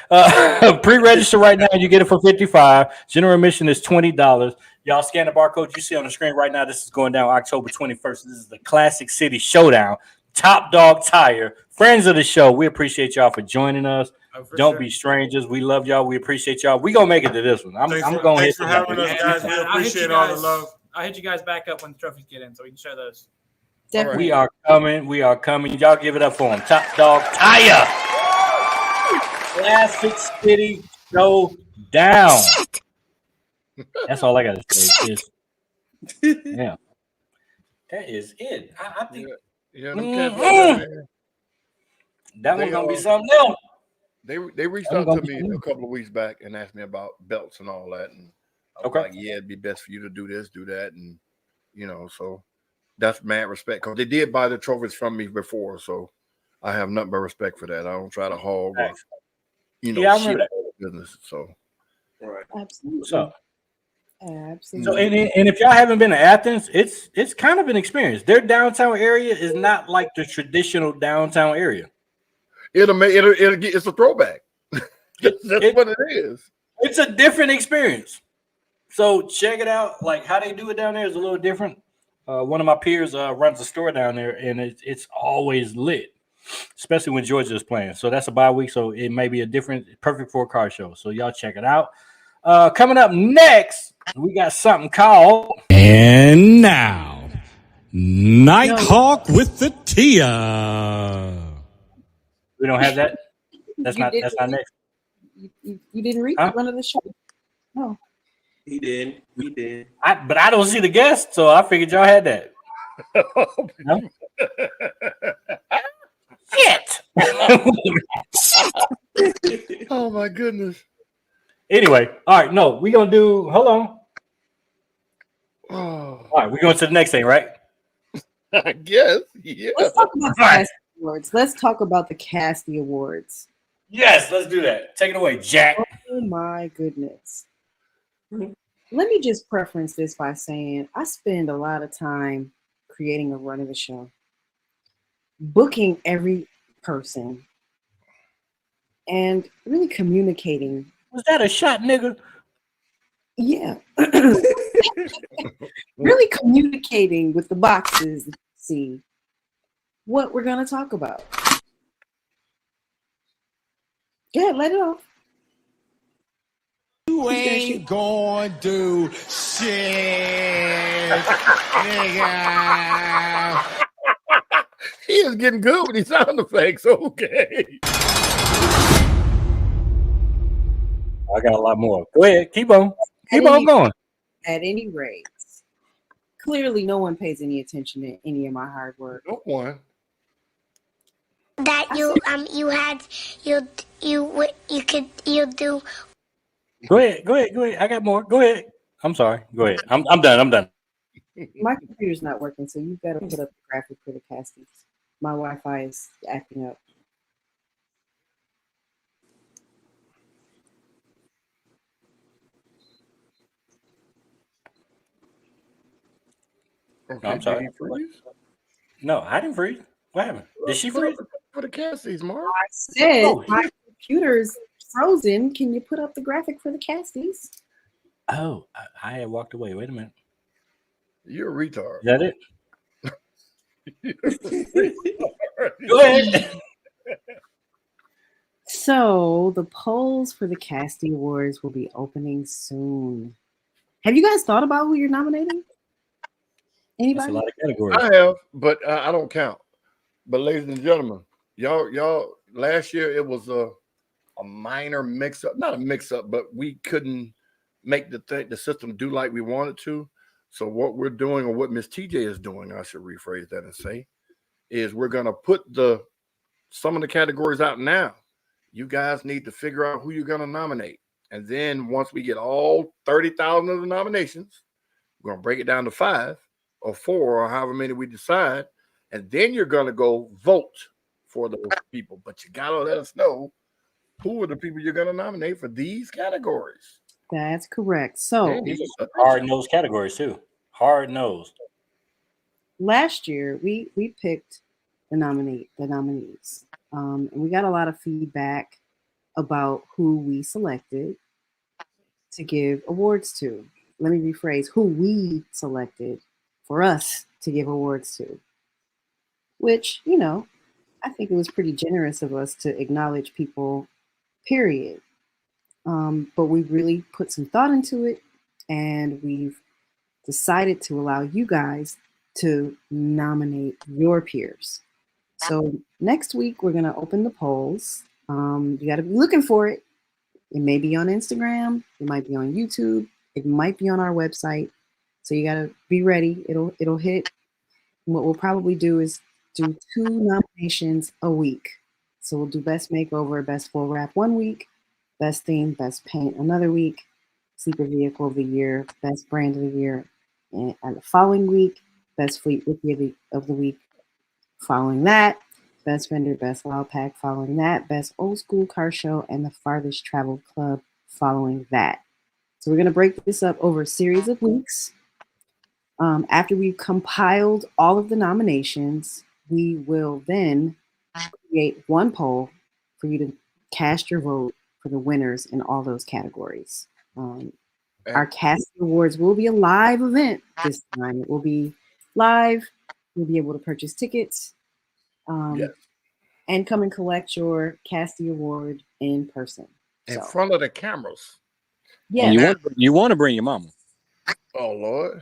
Pre-register right now. You get it for $55. General admission is $20. Y'all scan the barcode you see on the screen right now. This is going down October 21st. This is the Classic City Showdown. Top Dog Tire. Friends of the show, we appreciate y'all for joining us. Oh, for Don't sure. be strangers. We love y'all. We appreciate y'all. We going to make it to this one. I'm going to hit Thanks for having us, guys. We I'll hit appreciate you all the guys- love. I'll hit you guys back up when the trophies get in so we can share those. Definitely. We are coming. Y'all give it up for him. Top Dog Tire. Classic City Showdown. That's all I got to say. Yeah. That is it. I think Yeah, them cats out there, man. that They one's going to be are- something else. They reached I'm out gonna to be me cool. a couple of weeks back and asked me about belts and all that. And I was Okay. like, yeah, it'd be best for you to do this, do that. And, so that's mad respect because they did buy the trophies from me before. So I have nothing but respect for that. I don't try to hog or, Thanks. Yeah, I shit remember all the business. So, Right. Absolutely. So, Absolutely. so and if y'all haven't been to Athens, it's kind of an experience. Their downtown area is not like the traditional downtown area. it's a throwback. That's what it is. It's a different experience. So check it out. Like how they do it down there is a little different. One of my peers runs a store down there, and it's always lit. especially when Georgia is playing. So that's a bye week, so it may be a different, perfect for a car show. So y'all check it out. Coming up next, we got something called. And now, Nighthawk with the Tia. We don't have that. That's You not next. You didn't read Huh? the run of the show. No. He did. He did. But I don't see the guest, so I figured y'all had that. No? Shit. Oh my goodness. Anyway, all right. No, we're gonna do. Hold on. Oh, All right, we're going to the next thing, right? I guess. Yeah. Let's talk about the All right. Casty Awards. Let's talk about the Casty Awards. Yes, let's do that. Take it away, Jack. Oh my goodness. Let me just preference this by saying I spend a lot of time creating a run of the show, booking every person, and really communicating. Was that a shot, nigga? Yeah. Really communicating with the boxes to see what we're going to talk about. Yeah, let it off. You ain't going to do shit, nigga. He is getting good with these sound effects. Okay. I got a lot more. Go ahead. Keep on. Keep on going. At any rate, clearly no one pays any attention to any of my hard work. No one. That you do. Go ahead. I got more. Go ahead. I'm sorry. Go ahead. I'm done. My computer's not working, so you've got to put up the graphic for the castings. My Wi-Fi is acting up. Okay, I'm sorry. did he freeze? No, I didn't freeze. What happened? Did she freeze? For the Casties, Mark. I said Oh, my computer's frozen. Can you put up the graphic for the casties? Oh, I had walked away. Wait a minute. You're a retard. Is that it? Go ahead. So the polls for the Casty Awards will be opening soon. Have you guys thought about who you're nominating? That's a Anybody? lot of categories. I have, but I don't count. But ladies and gentlemen, y'all, last year it was a minor mix-up, not a mix-up, but we couldn't make the system do like we wanted to. So what we're doing, or what Miss TJ is doing, I should rephrase that and say, is we're gonna put some of the categories out now. You guys need to figure out who you're gonna nominate, and then once we get all 30,000 of the nominations, we're gonna break it down to 5 or 4 or however many we decide, and then you're gonna go vote for those people. But you gotta let us know who are the people you're gonna nominate for these categories. That's correct. So These are hard-nosed categories too. Hard-nosed. last year we picked the nominees, and we got a lot of feedback about who we selected to give awards to. Let me rephrase: who we selected for us to give awards to. Which, I think it was pretty generous of us to acknowledge people. Period. But we really put some thought into it, and we've decided to allow you guys to nominate your peers. So next week, we're going to open the polls. You got to be looking for it. It may be on Instagram. It might be on YouTube. It might be on our website. So you got to be ready. It'll hit. What we'll probably do is do 2 nominations a week. So we'll do Best Makeover, Best Full Wrap one week, Best Theme, Best Paint another week, Sleeper Vehicle of the Year, Best Brand of the Year, and the following week, Best Fleet Rookie of the Week. Following that, Best Vendor, Best Wild Pack. Following that, Best Old School Car Show, and the Farthest Traveled Club. Following that. So we're going to break this up over a series of weeks. After we've compiled all of the nominations, we will then create one poll for you to cast your vote for the winners in all those categories. Our Casting Awards will be a live event this time. It will be live. You'll be able to purchase tickets. Yes. and come and collect your Casty Award in person. In So, front of the cameras. yeah. And you want to bring your mama. Oh Lord.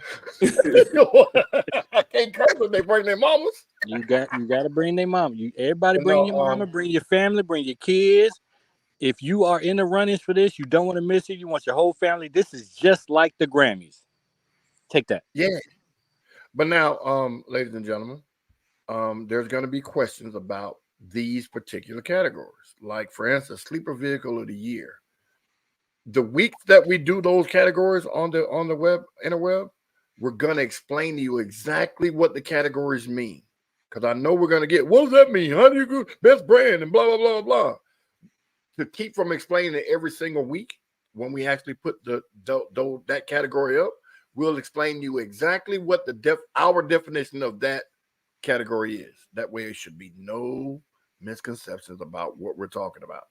I can't curse when they bring their mamas. You got to bring their mama. Everybody But bring no, your mama, bring your family, bring your kids. If you are in the runnings for this, you don't want to miss it. You want your whole family. This is just like the Grammys. Take that. Yeah. But now, ladies and gentlemen, there's going to be questions about these particular categories. Like, for instance, sleeper vehicle of the year. The week that we do those categories on the web, interweb, we're going to explain to you exactly what the categories mean. Because I know we're going to get, what does that mean? How do you go best brand and blah, blah, blah, blah. To keep from explaining it every single week, when we actually put that category up, we'll explain to you exactly what our definition of that category is. That way, it should be no misconceptions about what we're talking about.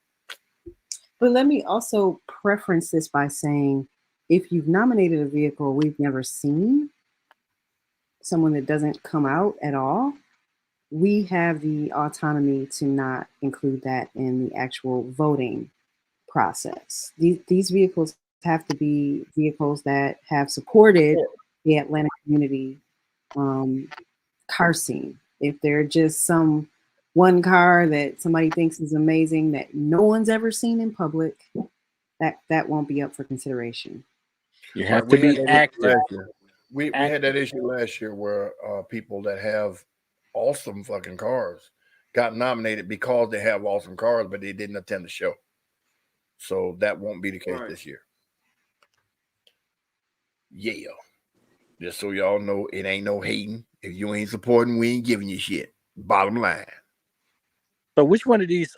But let me also preference this by saying, if you've nominated a vehicle we've never seen, someone that doesn't come out at all, we have the autonomy to not include that in the actual voting process. These vehicles have to be vehicles that have supported the Atlanta community car scene. If they're just some one car that somebody thinks is amazing that no one's ever seen in public, that won't be up for consideration. You have to be active. We had that issue last year where people that have awesome fucking cars got nominated because they have awesome cars, but they didn't attend the show. So that won't be the case this year. Yeah. Just so y'all know, it ain't no hating. If you ain't supporting, we ain't giving you shit. Bottom line. So which one of these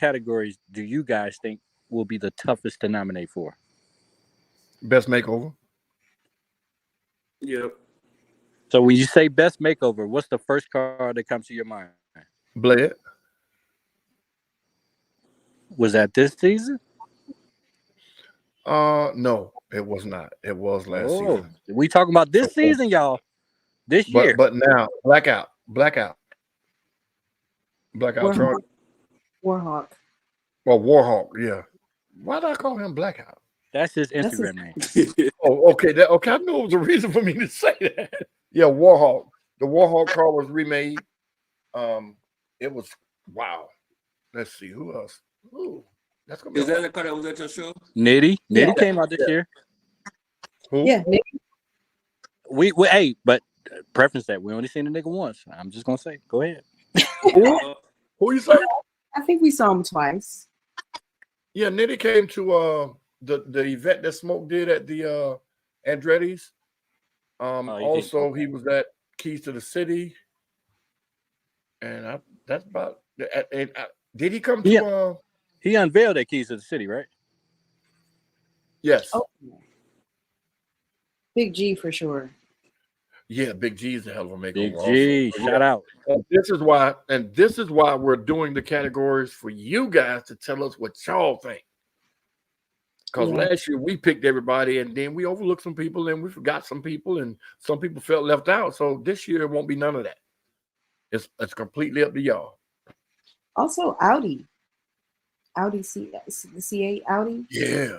categories do you guys think will be the toughest to nominate for? Best makeover. Yep. So when you say best makeover, what's the first car that comes to your mind? Bled. Was that this season? No, it was not. It was last season. We talking about this season, y'all. This year. But now, blackout. Blackout truck. Warhawk. Well, Warhawk, yeah. Why did I call him Blackout? That's his Instagram name. Oh, okay. Okay, I knew it was a reason for me to say that. Yeah, Warhawk. The Warhawk car was remade. It was wow. Let's see who else. Ooh, that's gonna be. Is that the car that was at your show? Nitty came out this year. Who? Yeah, Nitty. We hey, but preference that we only seen the nigga once. I'm just gonna say, go ahead. Who you say? I think we saw him twice. Yeah, Nitty came to the event that Smoke did at the Andretti's. Also, he was at Keys to the City, and that's about. Did he come to? He unveiled that Keys to the City, right? Yes. Oh. Big G for sure. Yeah, Big G is a hell of a makeover. Big G, also. shout out. And this is why we're doing the categories for you guys to tell us what y'all think. Because last year we picked everybody and then we overlooked some people and we forgot some people and some people felt left out. So this year it won't be none of that. It's completely up to y'all. Also, Audi C8 Audi. Yeah.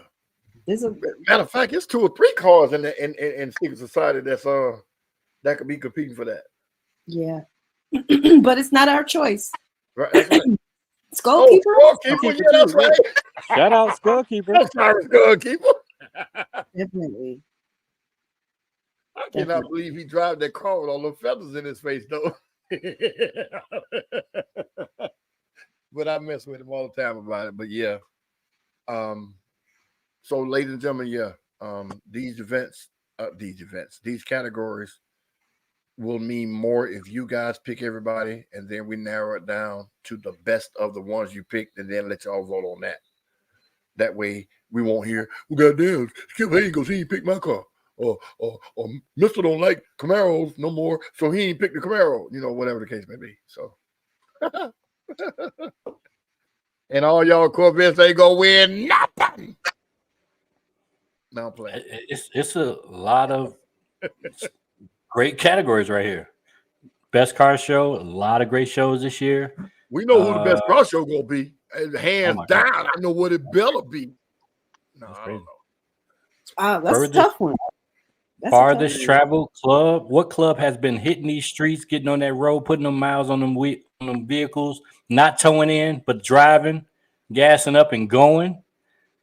There's a matter of fact, it's 2 or 3 cars in Secret Society that's that could be competing for that. Yeah. But it's not our choice. Right. That's right. Skullkeeper? Skullkeeper, yeah, that's right. Shout out Skullkeeper. I'm sorry, Skullkeeper. Definitely. I cannot believe he drives that car with all those feathers in his face, though. But I mess with him all the time about it. But yeah. So, ladies and gentlemen, these categories will mean more if you guys pick everybody, and then we narrow it down to the best of the ones you picked, and then let y'all vote on that. That way, we won't hear, well, goddamn, Skip Hayes goes, he ain't picked my car. Or Mr. don't like Camaros no more, so he ain't picked the Camaro. Whatever the case may be. So, and all y'all Corvettes ain't gonna win nothing. Now I'm playing. It's a lot of great categories right here. Best car show, a lot of great shows this year. We know who the best car show gonna be. Hands my down, God. I know what it better be. No, That's I crazy. don't know. That's a tough one. That's a tough Farthest one. travel club. What club has been hitting these streets, getting on that road, putting them miles on them vehicles, not towing in, but driving, gassing up and going?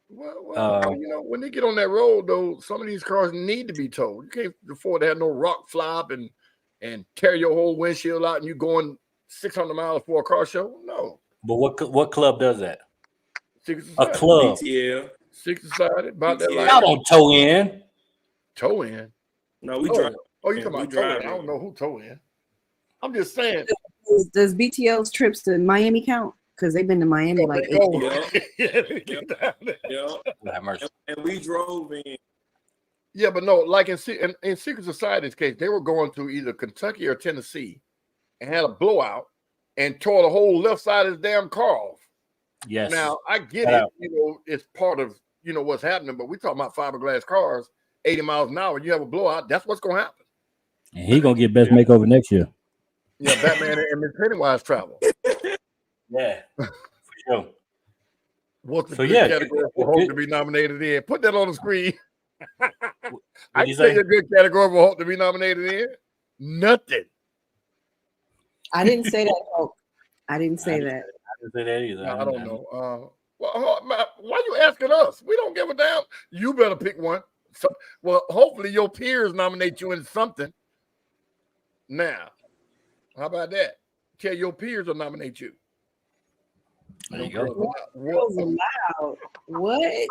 Well, you know, when they get on that road, though, some of these cars need to be towed. You can't afford to have no rock flop and tear your whole windshield out, and you going 600 miles for a car show. No. But what club does that? Six A Society. club. BTL. Six Society, about that BTL. Y'all life. don't tow in. Tow in. No, we Oh, drive. oh, you talking We about tow in? drive I don't in. know who tow in. I'm just saying. Does BTL's trips to Miami count? Because they've been to Miami like 8 Oh, Yeah. yeah, they get down there. Yeah. Have mercy. And we drove in. Yeah, but no, like in Secret Society's case, they were going to either Kentucky or Tennessee and had a blowout and tore the whole left side of his damn car off. Yes. Now, I get Shout it. out. You know, it's part of, you know, what's happening, but we're talking about fiberglass cars, 80 miles an hour. You have a blowout, that's what's going to happen. And he gonna get best makeover next year. Yeah, Batman and Miss Pennywise travel. Yeah, for sure. What's the So, good yeah, category for Hulk to be nominated in? Put that on the screen. I What'd can you tell say? you a good category for Hulk to be nominated in. Nothing. I didn't say that. Hulk. I didn't say that. I didn't say that either. No, I don't know. Why you asking us? We don't give a damn. You better pick one. So, well, hopefully your peers nominate you in something. Now, how about that? Tell your peers to nominate you. There you go. Girls allowed. What?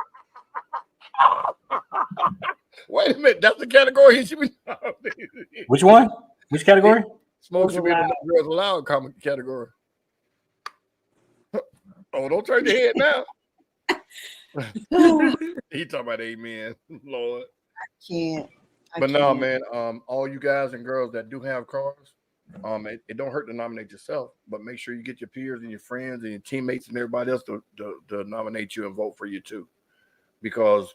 Wait a minute. That's the category he should be nominated in. Which one? Which category? Smoke should be in the girls allowed comic category. Oh, don't turn your head now. He talking about amen, Lord. Can't. But no, man, all you guys and girls that do have cars, it don't hurt to nominate yourself, but make sure you get your peers and your friends and your teammates and everybody else to nominate you and vote for you too. Because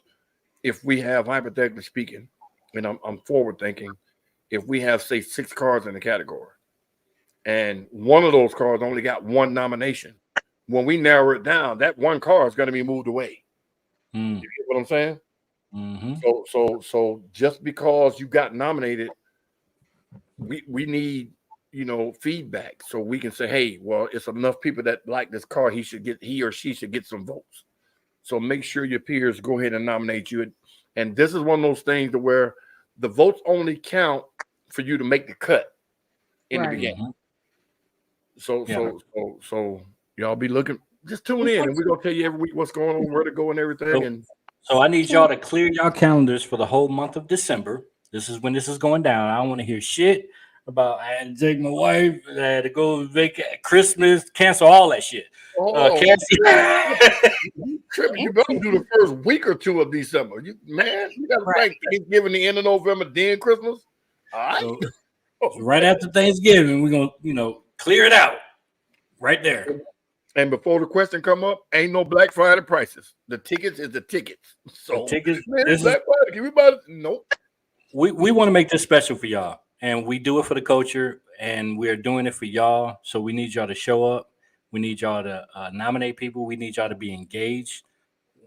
if we have, hypothetically speaking, and I'm forward thinking, if we have, say, 6 cars in the category, and one of those cars only got one nomination, when we narrow it down, that one car is going to be moved away. You get what I'm saying? Mm-hmm. So just because you got nominated, we need, you know, feedback so we can say, hey, well, it's enough people that like this car. He or she should get some votes. So make sure your peers go ahead and nominate you. And this is one of those things to where the votes only count for you to make the cut in the beginning. So y'all be looking. Just tune in, and we're gonna tell you every week what's going on, where to go, and everything. So I need y'all to clear your calendars for the whole month of December. This is when this is going down. I don't want to hear shit about I had to take my wife, I had to go vacate Christmas, cancel all that shit. You better do the first week or two of December. You gotta think Thanksgiving, the end of November, then Christmas. All right. So right after Thanksgiving, we're gonna, you know, clear it out right there. And before the question come up, ain't no Black Friday prices. The tickets is the tickets. So The tickets, man, this Black Friday, can we buy it? Nope. We want to make this special for y'all, and we do it for the culture, and we're doing it for y'all. So we need y'all to show up. We need y'all to nominate people. We need y'all to be engaged.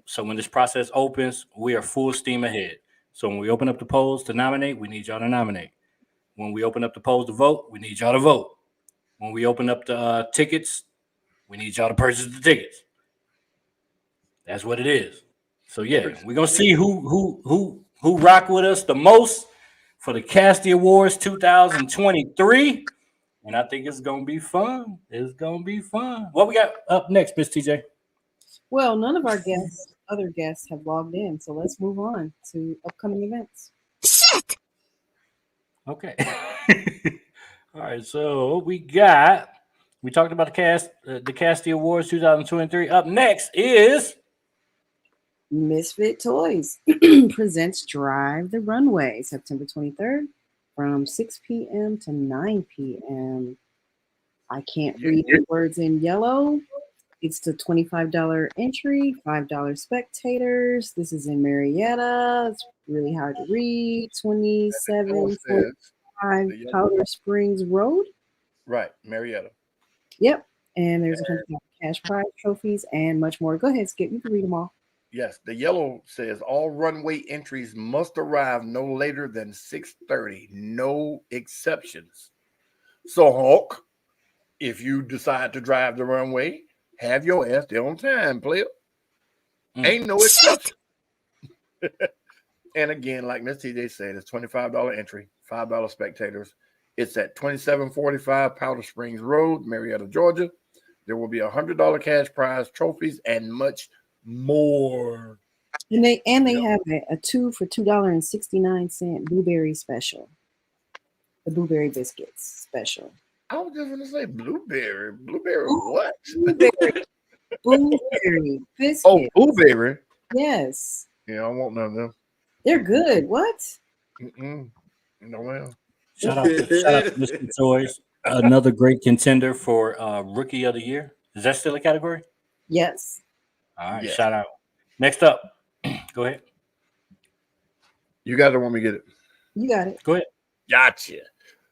So when this process opens, we are full steam ahead. So when we open up the polls to nominate, we need y'all to nominate. When we open up the polls to vote, we need y'all to vote. When we open up the tickets, we need y'all to purchase the tickets. That's what it is. So yeah, we're gonna see who rock with us the most for the Casty Awards 2023, and I think it's gonna be fun. It's gonna be fun. What we got up next, Miss TJ? Well, none of our other guests have logged in, so let's move on to upcoming events. Shit! Okay. All right, so we talked about the Casty Awards 2023. Up next is Misfit Toys presents Drive the Runway, September 23rd from 6 p.m. to 9 p.m. I can't read the words in yellow. It's the $25 entry, $5 spectators. This is in Marietta. It's really hard to read. 2745 Powder Springs Road. Right, Marietta. Yep. And there's $100 cash prize, trophies, and much more. Go ahead, Skip. You can read them all. Yes, the yellow says all runway entries must arrive no later than 6:30. No exceptions. So, Hawk, if you decide to drive the runway, have your ass there on time, player. Ain't no exception. And again, like Miss TJ said, it's $25 entry, $5 spectators. It's at 2745 Powder Springs Road, Marietta, Georgia. There will be $100 cash prize, trophies, and much more. And they have a 2 for $2.69 blueberry special. The blueberry biscuits special. I was just gonna say blueberry. Blueberry what? Blueberry biscuits. Oh, blueberry. Yes. Yeah, I want none of them. They're good. What? No, well. Shout out to Mr. Toys. Another great contender for Rookie of the Year. Is that still a category? Yes. All right, Yes. shout out. Next up, go ahead. You guys don't want me to get it. You got it. Go ahead. Gotcha.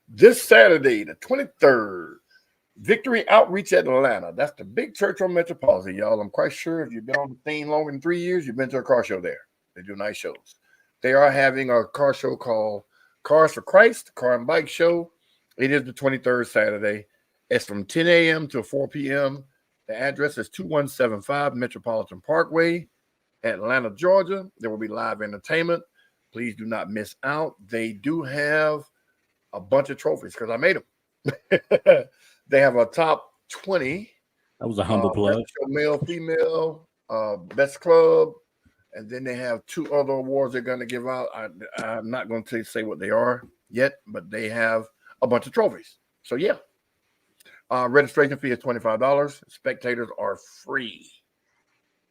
This Saturday, the 23rd, Victory Outreach Atlanta. That's the big church on Metropolitan, y'all. I'm quite sure if you've been on the thing longer than 3 years, you've been to a car show there. They do nice shows. They are having a car show called Cars for Christ, car and bike show. It is the 23rd Saturday. It's from 10 a.m. to 4 p.m. The address is 2175 Metropolitan Parkway, Atlanta, Georgia. There will be live entertainment. Please do not miss out. They do have a bunch of trophies because I made them. They have a top 20. That was a humble plug. Male, female, best club. And then they have 2 other awards they're going to give out. I'm not going to say what they are yet, but they have a bunch of trophies. So, yeah. Registration fee is $25. Spectators are free.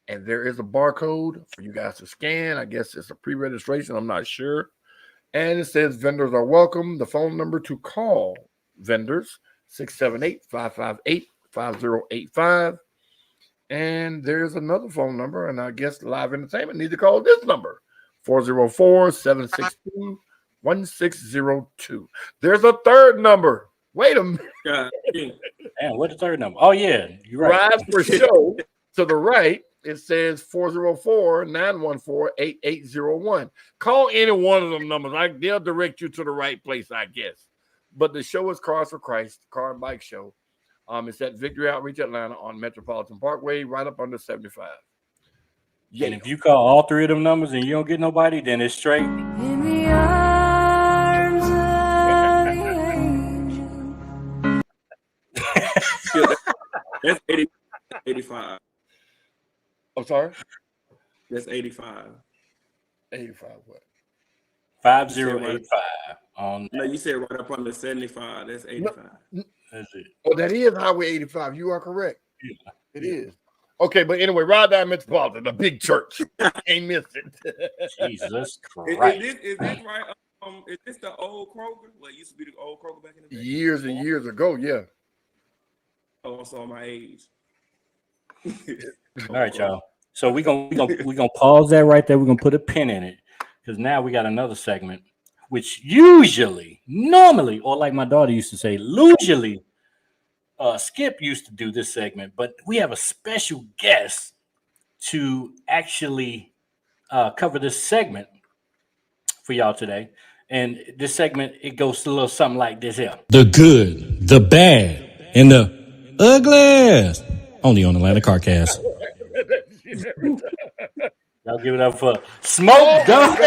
And there is a barcode for you guys to scan. I guess it's a pre-registration. I'm not sure. And it says vendors are welcome. The phone number to call vendors, 678-558-5085. And there's another phone number, and I guess live entertainment needs to call this number, 404-762-1602. There's a third number. Wait a minute. Damn, what's the third number? Oh, yeah, you're right. Rise for show. To the right, it says 404-914-8801. Call any one of them numbers. They'll direct you to the right place, I guess. But the show is Cars for Christ, car and bike show. It's at Victory Outreach Atlanta on Metropolitan Parkway, right up under 75. Yeah. And if you call all 3 of them numbers and you don't get nobody, then it's straight. In the arms of the angel. That's 85. I'm sorry? That's 85. 85 what? 5085 on. No, you said right up under 75. That's 85. That's it. Oh, that is Highway 85. You are correct. Yeah. It is. Okay, but anyway, Ride Down Metropolitan, the big church. Ain't missed it. Jesus Christ. Is this right? Is this the old Kroger? Well, it used to be the old Kroger back in the day. Years and years ago, yeah. Oh, so my age. All right, y'all. So we're gonna pause that right there. We're gonna put a pin in it because now we got another segment, which normally, or like my daughter used to say, usually, Skip used to do this segment, but we have a special guest to actually cover this segment for y'all today. And this segment, it goes a little something like this here. The good, the bad, and the ugliest. Only on Atlanta CarCast. Y'all give it up for Smoke Dog.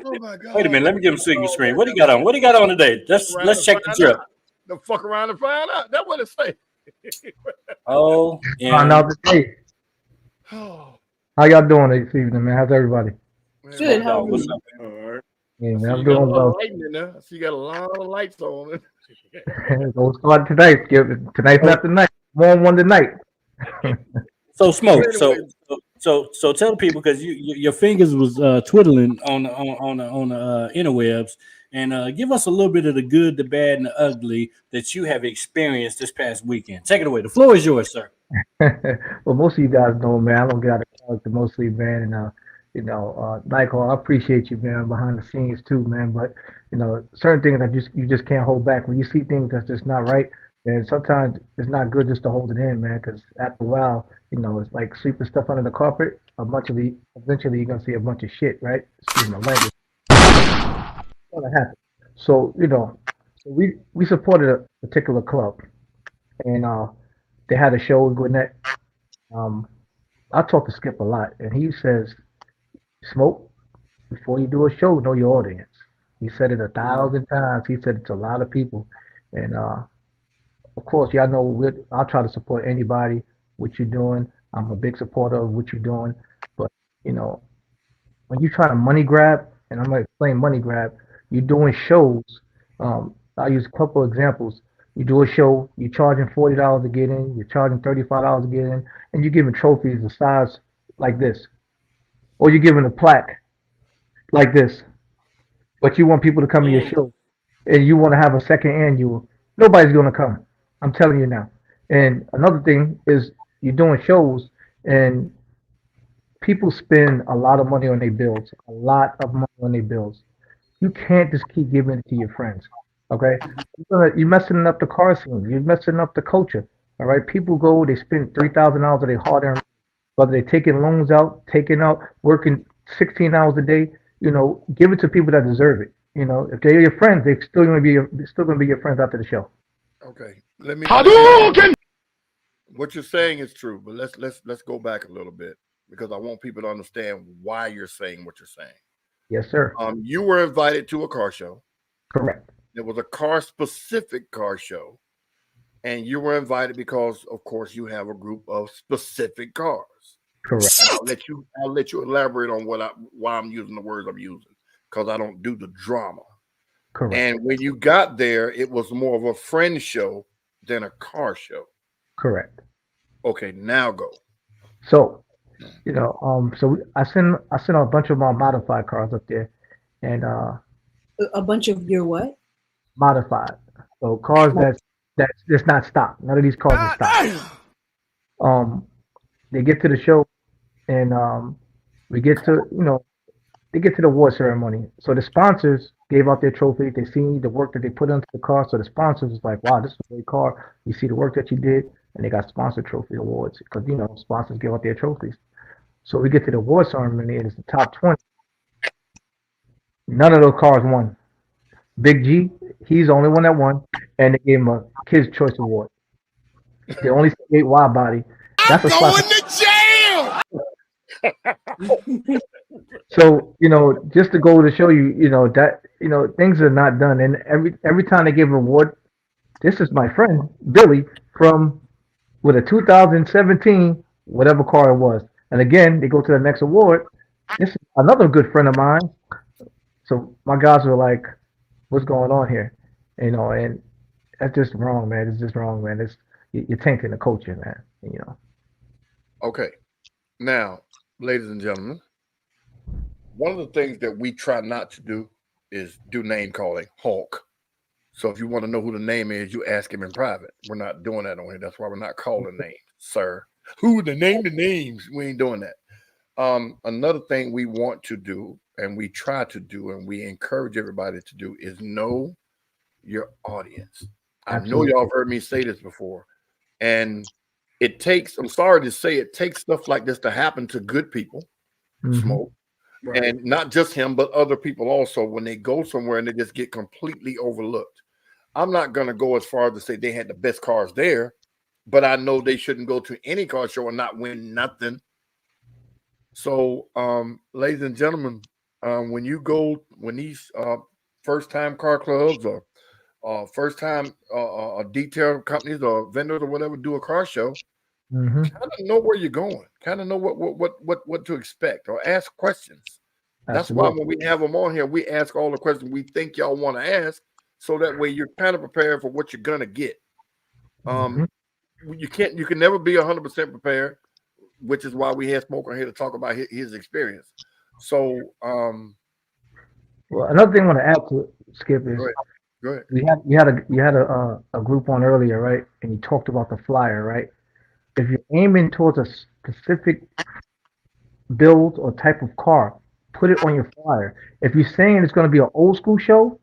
Oh my God. Wait a minute, let me give him single screen. What he got on? What he got on today? Let's check the drip. The fuck around and find out. That's what it say. Oh, yeah. Find out today. How y'all doing this evening, man? How's everybody? Good. How are What's you? up? All right. Yeah, man, I'm You got a doing lot of well. lighting in there. So you got a lot of lights on. We'll start tonight, Skip. Tonight's not the night. Warm one tonight. So Smoke. So tell the people because your fingers was twiddling on the interwebs, and give us a little bit of the good, the bad, and the ugly that you have experienced this past weekend. Take it away. The floor is yours, sir. Well, most of you guys know, man, I don't get out of character mostly, man. And Michael, I appreciate you, man, behind the scenes too, man. But certain things that you just can't hold back. When you see things that's just not right, and sometimes it's not good just to hold it in, man. Because after a while, it's like sweeping stuff under the carpet. Eventually, you're gonna see a bunch of shit, right? Excuse my language. It's gonna happen. So we supported a particular club, and they had a show with Gwinnett. I talk to Skip a lot, and he says, "Smoke, before you do a show, know your audience." He said it 1,000 times. He said it to a lot of people, and of course, y'all know I'll try to support anybody, what you're doing. I'm a big supporter of what you're doing, but you know, when you try to money grab, and I'm gonna explain money grab, you're doing shows. I'll use a couple of examples. You do a show, you're charging $40 to get in, you're charging $35 to get in, and you're giving trophies the size like this, or you're giving a plaque like this, but you want people to come to your show, and you want to have a second annual. Nobody's gonna come. I'm telling you now. And another thing is you're doing shows, and people spend a lot of money on their bills, a lot of money on their bills. You can't just keep giving it to your friends. Okay, you're messing up the car scene. You're messing up the culture. All right, people go, they spend $3,000 of their hard-earned, whether they're taking loans out, taking out, working 16 hours a day. Give it to people that deserve it. If they're your friends, they're still gonna be your friends after the show. Okay, let me. Hadouken! What you're saying is true, but let's go back a little bit because I want people to understand why you're saying what you're saying. Yes, sir. You were invited to a car show. Correct. It was a car-specific car show, and you were invited because, of course, you have a group of specific cars. Correct. I'll let you elaborate on why I'm using the words I'm using because I don't do the drama. Correct. And when you got there, it was more of a friend show than a car show. Correct. Okay, now go. So, I sent a bunch of my modified cars up there, and A bunch of your what? modified. So cars that's just not stock. None of these cars are stock. They get to the show, and we get to they get to the award ceremony. So the sponsors gave out their trophy. They seen the work that they put into the car. So the sponsors was like, "Wow, this is a great car. You see the work that you did," and they got sponsor trophy awards because sponsors give out their trophies. So we get to the award ceremony, and it's the top 20. None of those cars won. Big G, he's the only one that won, and they gave him a Kids Choice Award. They only say 8 wide body. That's a Going to jail! So just to go to show you, that things are not done, and every time they give an award, this is my friend Billy from with a 2017 whatever car it was, and again they go to the next award. This is another good friend of mine. So my guys were like, "What's going on here?" And that's just wrong, man. It's just wrong, man. You're tainting the culture, man. Okay. Now, ladies and gentlemen, one of the things that we try not to do is do name calling, Hulk. So if you want to know who the name is, you ask him in private. We're not doing that on here. That's why we're not calling names, sir. Who the names? We ain't doing that. Another thing we want to do, and we try to do, and we encourage everybody to do, is know your audience. Absolutely. I know y'all have heard me say this before, and it takes, I'm sorry to say, it takes stuff like this to happen to good people, Smoke, and not just him, but other people also, when they go somewhere and they just get completely overlooked. I'm not going to go as far as to say they had the best cars there, but I know they shouldn't go to any car show and not win nothing. So, ladies and gentlemen, when these first-time car clubs or first-time detail companies or vendors or whatever do a car show, kind of know where you're going, kind of know what to expect, or ask questions. That's why when we have them on here, we ask all the questions we think y'all want to ask, so that way you're kind of prepared for what you're gonna get. You can never be 100% prepared, which is why we had Smoke on here to talk about his experience. So, well, another thing I want to add to it, Skip, is go ahead. You had a group on earlier, right? And you talked about the flyer, right? If you're aiming towards a specific build or type of car, put it on your flyer. If you're saying it's going to be an old school show,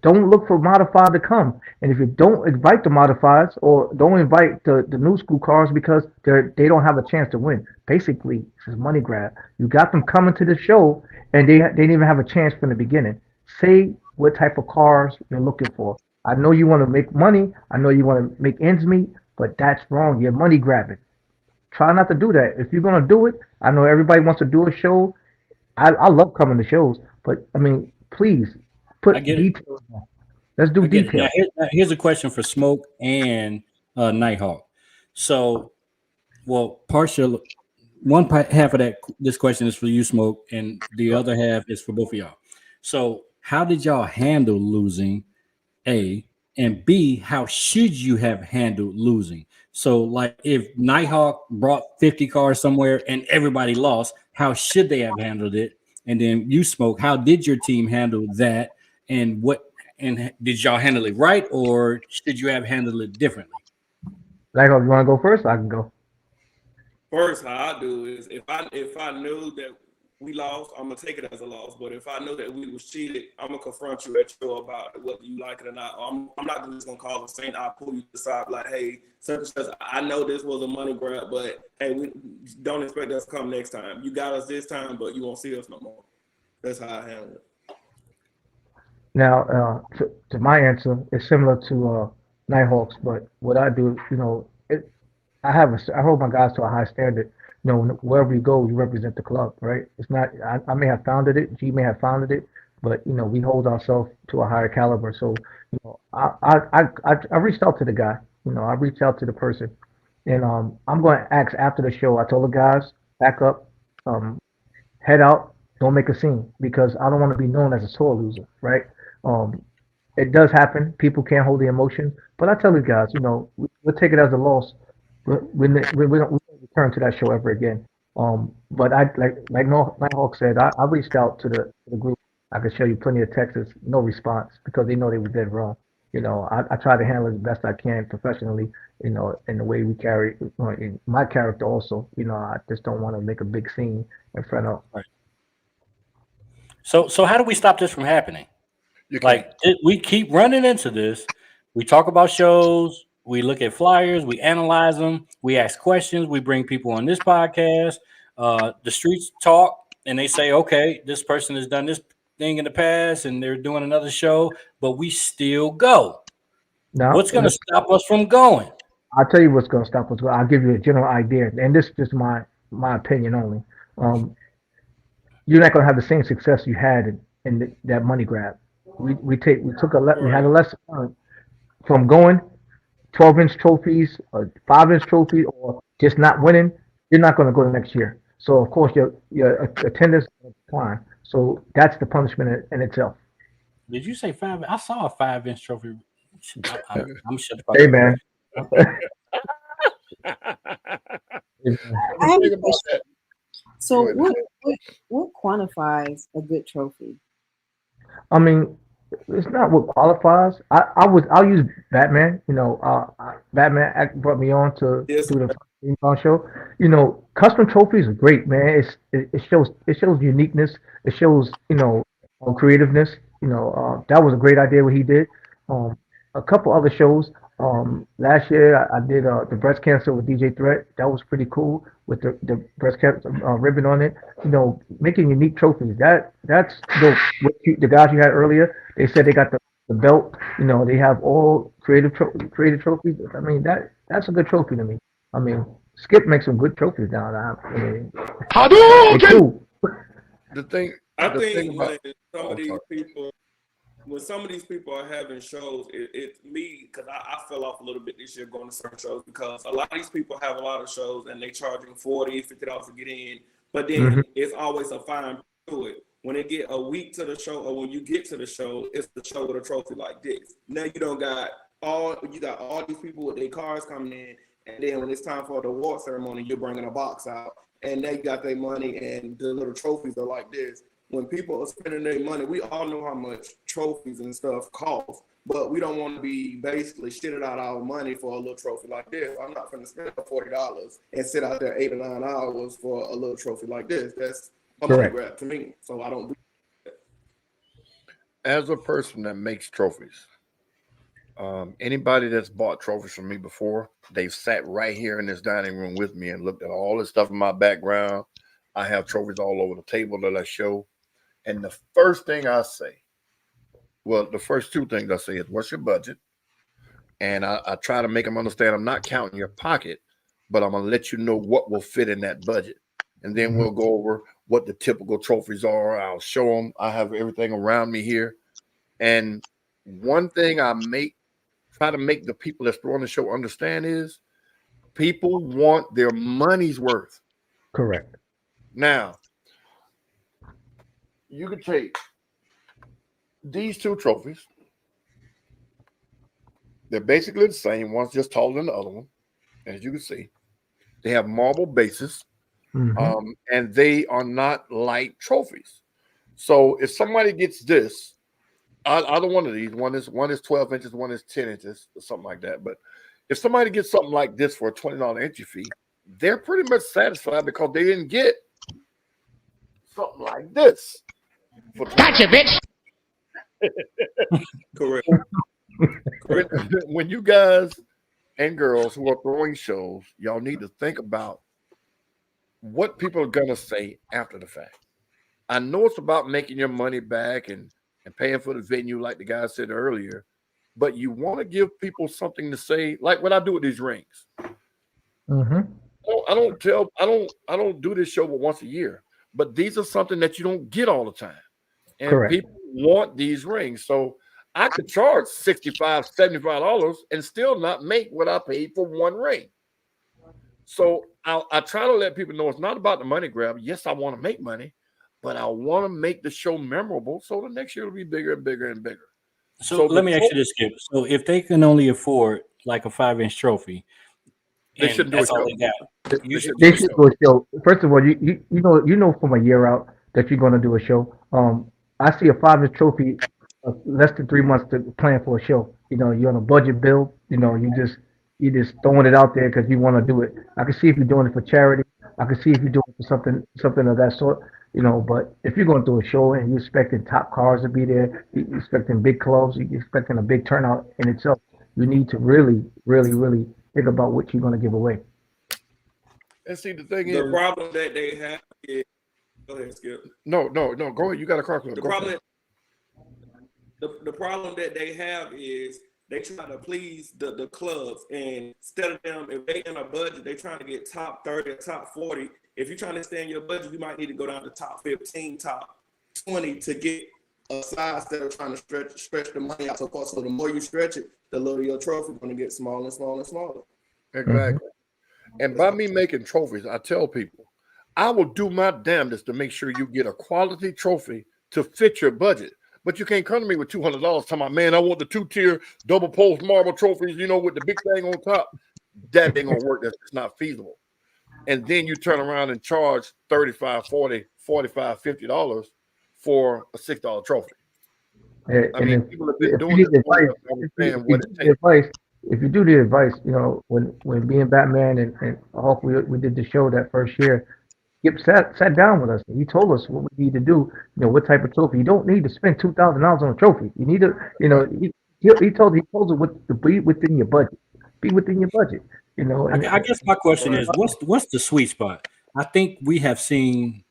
don't look for modified to come. And if you don't invite the modifieds or don't invite the new school cars because they don't have a chance to win. Basically, it's a money grab. You got them coming to the show and they didn't even have a chance from the beginning. Say what type of cars you're looking for. I know you want to make money. I know you want to make ends meet, but that's wrong. You're money grabbing. Try not to do that. If you're gonna do it, I know everybody wants to do a show. I love coming to shows, but I mean, please I put get it. details. Let's do I get it. details. Here's a question for Smoke and Nighthawk. So, well, half of this question is for you, Smoke, and the other half is for both of y'all. So, how did y'all handle losing? A, and B, how should you have handled losing? So, like, if Nighthawk brought 50 cars somewhere and everybody lost, how should they have handled it? And then you, Smoke, how did your team handle that? And did y'all handle it right, or should you have handled it differently? Like, if you want to go first, I can go. First, how I do is if I knew that we lost, I'm gonna take it as a loss. But if I know that we was cheated, I'm gonna confront you at show about it, whether you like it or not. I'm not just gonna call a saint. I'll pull you to the side like, hey, such and such, I know this was a money grab, but hey, we don't expect us to come next time. You got us this time, but you won't see us no more. That's how I handle it. Now, to my answer, it's similar to Nighthawks, but what I do, I hold my guys to a high standard. Wherever you go, you represent the club, right? It's not. I may have founded it. G may have founded it, but we hold ourselves to a higher caliber. So, I reached out to the guy. I reached out to the person, and I'm going to ask after the show. I told the guys, back up, head out, don't make a scene because I don't want to be known as a sore loser, right? It does happen. People can't hold the emotion, but I tell these guys, we'll take it as a loss. We don't return to that show ever again. But I like Nighthawk said, I reached out to the group. I could show you plenty of texts, no response because they know they were dead wrong. I try to handle it as best I can professionally. In the way we carry in my character also. I just don't want to make a big scene in front of. Right. So how do we stop this from happening? We keep running into this. We talk about shows. We look at flyers. We analyze them. We ask questions. We bring people on this podcast. The streets talk, and they say, okay, this person has done this thing in the past, and they're doing another show, but we still go. Now, what's going to stop us from going? I'll tell you what's going to stop us. I'll give you a general idea, and this is just my opinion only. You're not going to have the same success you had in that money grab. We had a lesson learned from going 12-inch trophies or 5-inch trophy or just not winning. You're not going to go the next year. So of course your attendance will decline. So that's the punishment in itself. Did you say 5? I saw a 5-inch trophy. I'm shut the fuck Hey man. I have a question. So what quantifies a good trophy? I mean, it's not what qualifies. I'll use Batman. Batman brought me on to do the show. Custom trophies are great, man. It shows uniqueness. It shows creativeness. That was a great idea what he did. A couple other shows. Last year I did the breast cancer with DJ Threat. That was pretty cool with the breast cancer ribbon on it. Making unique trophies. That's the guys you had earlier. They said they got the belt. They have all creative trophies. I mean that's a good trophy to me. I mean Skip makes some good trophies now. I mean, cool. The thing about some of these people. When some of these people are having shows, it's me because I fell off a little bit this year going to certain shows because a lot of these people have a lot of shows and they charging $40, $50 to get in, but then it's always a fine to it. When they get a week to the show or when you get to the show, it's the show with a trophy like this. Now you got all these people with their cars coming in, and then when it's time for the award ceremony, you're bringing a box out, and they got their money and the little trophies are like this. when people are spending their money, we all know how much trophies and stuff cost, but we don't want to be basically shitting out our money for a little trophy like this. I'm not going to spend $40 and sit out there 8 or 9 hours for a little trophy like this. That's a money grab to me. So I don't do that. As a person that makes trophies, anybody that's bought trophies from me before, they've sat right here in this dining room with me and looked at all the stuff in my background. I have trophies all over the table that I show. And the first thing I say, well, the first two things I say is, what's your budget? And I try to make them understand I'm not counting your pocket, but I'm going to let you know what will fit in that budget. And then we'll go over what the typical trophies are. I'll show them. I have everything around me here. And one thing I try to make the people that's throwing the show understand is people want their money's worth. Correct. Now, you could take these two trophies. They're basically the same. One's just taller than the other one, as you can see. They have marble bases, and they are not light trophies. So if somebody gets this, either one of these, one is 12 inches, one is 10 inches, or something like that. But if somebody gets something like this for a $20 entry fee, they're pretty much satisfied because they didn't get something like this. Gotcha, bitch. Correct. When you guys and girls who are throwing shows, y'all need to think about what people are going to say after the fact. I know it's about making your money back and paying for the venue, like the guy said earlier, but you want to give people something to say, like what I do with these rings. I don't do this show but once a year, but these are something that you don't get all the time. And people want these rings. So I could charge $65, $75 and still not make what I paid for one ring. So I try to let people know it's not about the money grab. Yes, I want to make money, but I want to make the show memorable so the next year will be bigger and bigger and bigger. So let me ask you this, Skip. So if they can only afford like a 5-inch trophy, they shouldn't do a show. They should do a show. First of all, you know from a year out that you're going to do a show. I see a 5-inch trophy less than 3 months to plan for a show. You know, you're on a budget build. You know, you just throwing it out there because you want to do it. I can see if you're doing it for charity. I can see if you're doing it for something of that sort. You know, but if you're going to do a show and you're expecting top cars to be there, you're expecting big clubs, you're expecting a big turnout in itself, you need to really, really, really think about what you're going to give away. And see, the thing The is, problem that they have is, go ahead, Skip. No, go ahead. You got a car club. The problem that they have is they try to please the clubs, and instead of them, if they in a budget, they trying to get top 30 or top 40. If you're trying to stay in your budget, you might need to go down to top 15, top 20 to get a size instead of trying to stretch the money out so far. So the more you stretch it, the little your trophy is going to get smaller and smaller and smaller. Exactly. And by me making trophies, I tell people, I will do my damnedest to make sure you get a quality trophy to fit your budget. But you can't come to me with $200 talking about, man, I want the 2-tier double post marble trophies, you know, with the big thing on top. That ain't gonna work. That's just not feasible. And then you turn around and charge $35, $40, $45, $50 for a $6 trophy. I mean, people have been doing this. If you do the advice, you know, when being Batman and Hulk, we did the show that first year, Gib sat down with us and he told us what we need to do, you know, what type of trophy. You don't need to spend $2,000 on a trophy. You need to, you know, he told us what to be within your budget. Be within your budget. You know, I guess my question is, what's the sweet spot? I think we have seen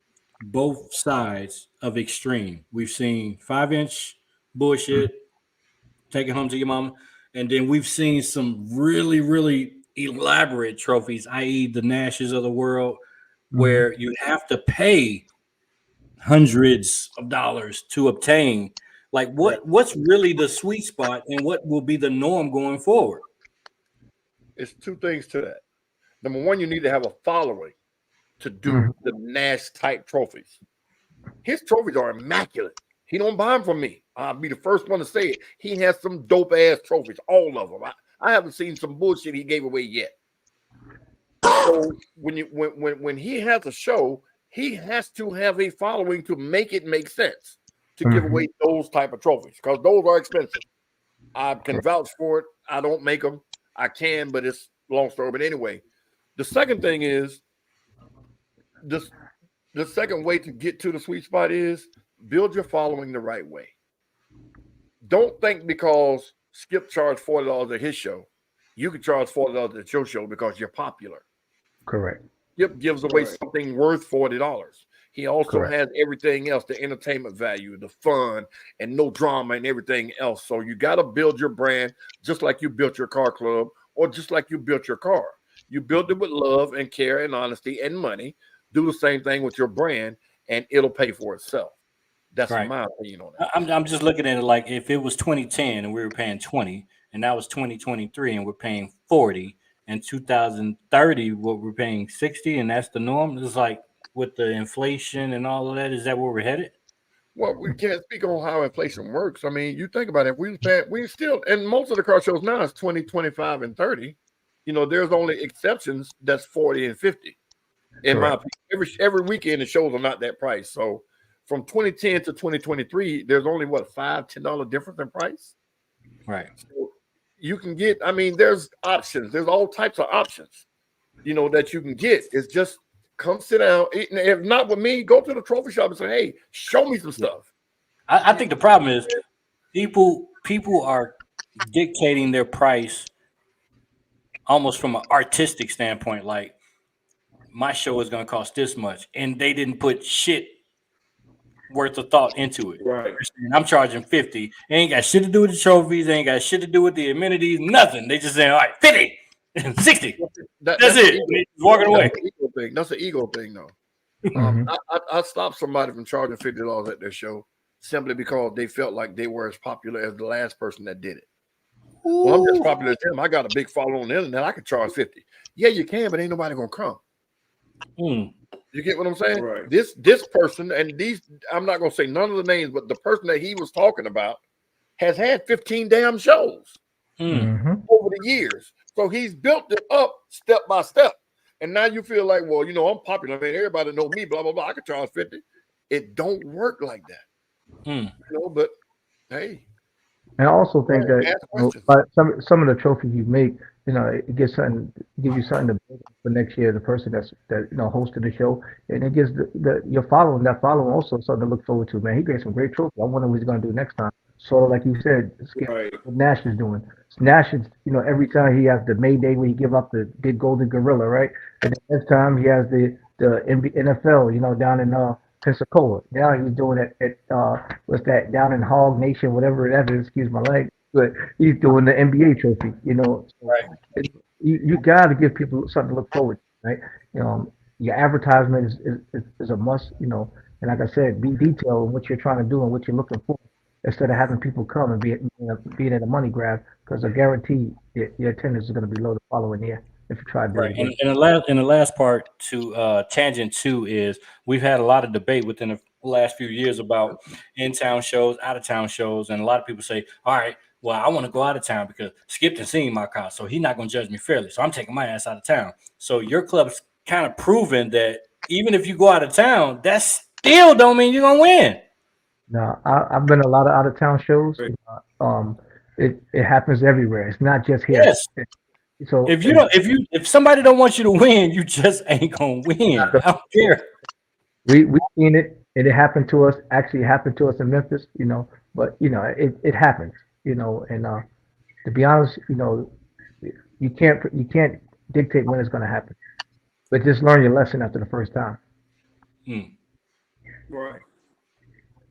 both sides of extreme. We've seen 5-inch bullshit, take it home to your mama, and then we've seen some really, really elaborate trophies, i.e., the Nashes of the world, where you have to pay hundreds of dollars to obtain. Like, what's really the sweet spot, and what will be the norm going forward? It's two things to that. Number one, you need to have a following to do the Nash type trophies. His trophies are immaculate. He don't buy them from me. I'll be the first one to say it. He has some dope ass trophies, all of them. I haven't seen some bullshit he gave away yet. So when he has a show, he has to have a following to make it make sense to give away those type of trophies because those are expensive. I can vouch for it. I don't make them. I can, but it's a long story. But anyway, the second thing is this. The second way to get to the sweet spot is build your following the right way. Don't think because Skip charged $40 at his show, you can charge $40 at your show because you're popular. Correct. Skip gives away something worth $40. He also has everything else, the entertainment value, the fun, and no drama and everything else. So you got to build your brand just like you built your car club or just like you built your car. You build it with love and care and honesty and money. Do the same thing with your brand, and it'll pay for itself. That's my opinion on it. I'm just looking at it like if it was 2010 and we were paying 20, and that was 2023 and we're paying 40, and 2030 what we're paying 60, and that's the norm. It's like with the inflation and all of that, is that where we're headed? Well, we can't speak on how inflation works. I mean, you think about it. We still, and most of the car shows now is 20, 25, and 30. You know, there's only exceptions that's 40 and 50. In my opinion, every weekend the shows are not that price. So from 2010 to 2023, there's only what $5-10 difference in price. Right. So you can get. I mean, there's options. There's all types of options. You know that you can get. It's just come sit down. If not with me, go to the trophy shop and say, "Hey, show me some stuff." I think the problem is people are dictating their price almost from an artistic standpoint, like. My show is going to cost this much, and they didn't put shit worth of thought into it. Right. I'm charging 50. It ain't got shit to do with the trophies. It ain't got shit to do with the amenities. Nothing. They just saying, all right, 50, 60. That's it. Walking away. That's an ego thing, though. I stopped somebody from charging $50 at their show simply because they felt like they were as popular as the last person that did it. Ooh. Well, I'm just popular as them. I got a big following on the internet. I can charge 50. Yeah, you can, but ain't nobody gonna come. You get what I'm saying? Right. This person and these, I'm not gonna say none of the names, but the person that he was talking about has had 15 damn shows over the years. So he's built it up step by step. And now you feel like, well, you know, I'm popular, man. Everybody know me, blah, blah, blah. I can charge 50. It don't work like that. You know, but hey. And I also think that some of the trophies you make, you know, it gives you something to build for next year. The person that hosted the show, and it gives your following also something to look forward to. Man, he gave some great trophies. I wonder what he's going to do next time. Sort of like you said, what Nash is doing. Nash is, you know, every time he has the May Day where he give up the big golden gorilla, right? And the next time he has the NFL, you know, down in Pensacola. Now he's doing it at what's that, down in Hog Nation, whatever that is, excuse my language, but he's doing the NBA trophy, you know. So you got to give people something to look forward to, right? You know, your advertisement is a must, you know, and like I said, be detailed in what you're trying to do and what you're looking for, instead of having people come and being at a money grab, because I guarantee your attendance is going to be low the following year if you try to do it again. And the last part to tangent two is we've had a lot of debate within the last few years about in-town shows, out-of-town shows, and a lot of people say, all right, well, I want to go out of town because Skip done seen my car, so he's not going to judge me fairly, so I'm taking my ass out of town. So your club's kind of proven that even if you go out of town, that still don't mean you're going to win. No, I've been a lot of out-of-town shows. It happens everywhere. It's not just here. Yes. So if somebody don't want you to win, you just ain't gonna win. I don't care. We've seen it, and it happened to us. Actually, it happened to us in Memphis, you know. But you know, it happens, you know. And to be honest, you know, you can't dictate when it's going to happen, but just learn your lesson after the first time. Right.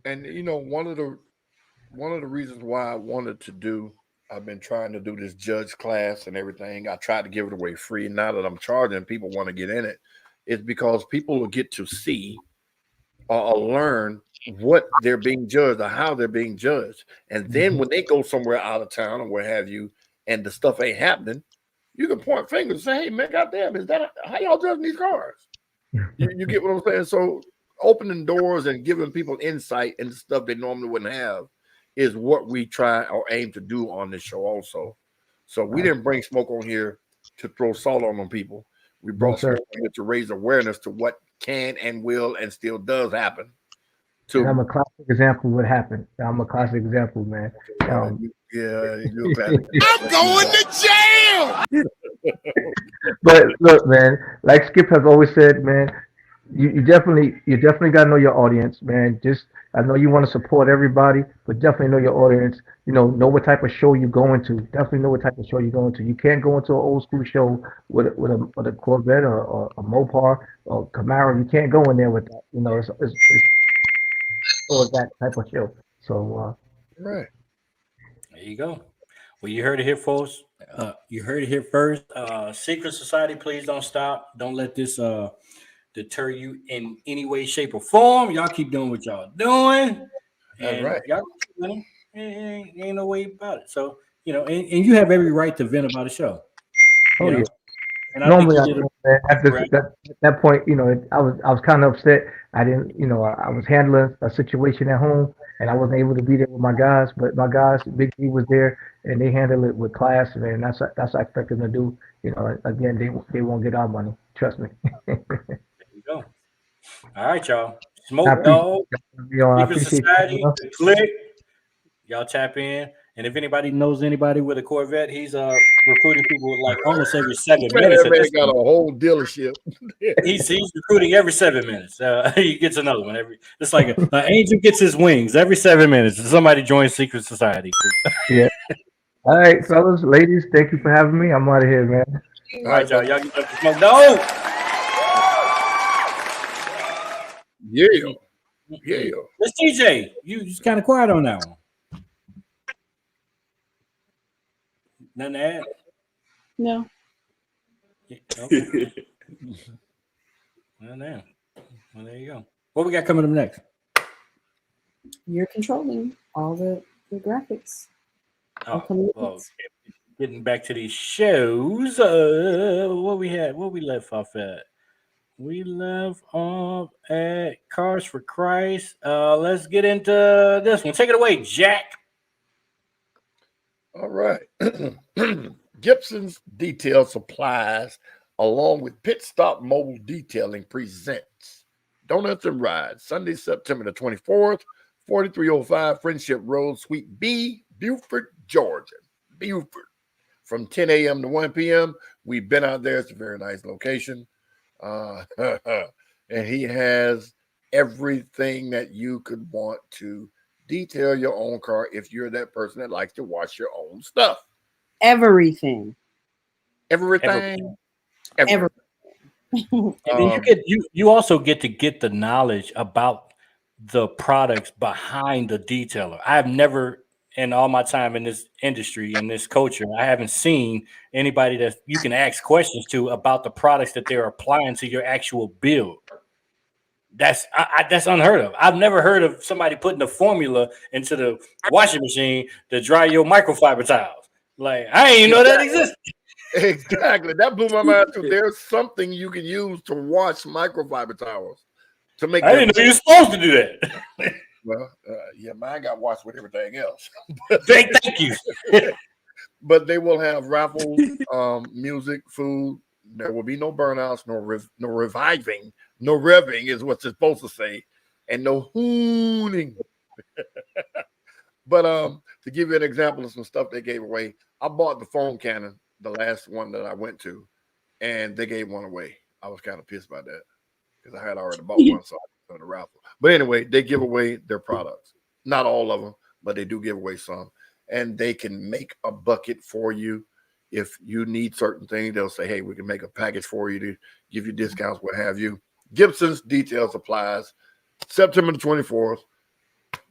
And you know, one of the reasons why I wanted to do. I've been trying to do this judge class and everything. I tried to give it away free. Now that I'm charging, people want to get in it. It's because people will get to see or learn what they're being judged or how they're being judged. And then when they go somewhere out of town or what have you, and the stuff ain't happening, you can point fingers and say, hey, man, goddamn, is that how y'all judging these cars? You get what I'm saying? So opening doors and giving people insight into stuff they normally wouldn't have is what we try or aim to do on this show also. So we didn't bring smoke on here to throw salt on them people. We brought smoke on here to raise awareness to what can and will and still does happen. And I'm a classic example of what happened. I'm a classic example, man. You're I'm going to jail. But look, man, like Skip has always said, man, you definitely got to know your audience, man. Just I know you want to support everybody, but definitely know your audience. Know what type of show you're going to. Definitely know what type of show you're going to. You can't go into an old school show with a Corvette or a Mopar or Camaro. You can't go in there with that. It's that type of show. So right. There you go. Well, you heard it here, folks. You heard it here first. Secret Society, please don't stop. Don't let this deter you in any way, shape, or form. Y'all keep doing what y'all doing. That's right. Y'all keep doing it. Ain't no way about it. So, and you have every right to vent about a show. yeah. And Normally, I think you did at that point, I was kind of upset. I didn't, I was handling a situation at home, and I wasn't able to be there with my guys. But my guys, Big D was there, and they handled it with class, and that's what I expect them to do. Again, they won't get our money. Trust me. There you go. All right, y'all. Smoke Dog, Secret Society, the Click. Y'all tap in. And if anybody knows anybody with a Corvette, he's recruiting people like almost every 7 minutes. Man got a whole dealership. he's recruiting every 7 minutes. He gets another one It's like an angel gets his wings every 7 minutes. Somebody joins Secret Society. Yeah. All right, fellas, ladies, thank you for having me. I'm out of here, man. All right, y'all. Y'all get up to smoke. No. Yeah. Let's TJ. You just kind of quiet on that one. Nothing to add? No. Okay. Well, there you go. What we got coming up next? You're controlling all the graphics. Getting back to these shows. What we left off at? We left off at Cars for Christ. Let's get into this one. Take it away, Jack. All right. Gibson's Detail Supplies, along with Pit Stop Mobile Detailing, presents Donuts and Rides, Sunday, September the 24th, 4305 Friendship Road, Suite B, Buford, Georgia. Buford. From 10 a.m. to 1 p.m. We've been out there. It's a very nice location. And he has everything that you could want to detail your own car if you're that person that likes to wash your own stuff. Everything. Everything. And then you also get to get the knowledge about the products behind the detailer. I've never, in all my time in this industry, in this culture, I haven't seen anybody that you can ask questions to about the products that they're applying to your actual build. That's unheard of. I've never heard of somebody putting a formula into the washing machine to dry your microfiber towels. Like, I didn't even know that existed. Exactly. That blew my mind too. There's something you can use to wash microfiber towels to make. I didn't know you're supposed to do that. Well, yeah, mine got washed with everything else. Thank you. But they will have raffles, music, food. There will be no burnouts, no reviving, no revving is what you're supposed to say, and no hooning. But to give you an example of some stuff they gave away, I bought the foam cannon, the last one that I went to, and they gave one away. I was kind of pissed by that because I had already bought one, so I did a raffle. But anyway, they give away their products. Not all of them, but they do give away some. And they can make a bucket for you. If you need certain things, they'll say, hey, we can make a package for you to give you discounts, what have you. Gibson's Detail Supplies, September the 24th,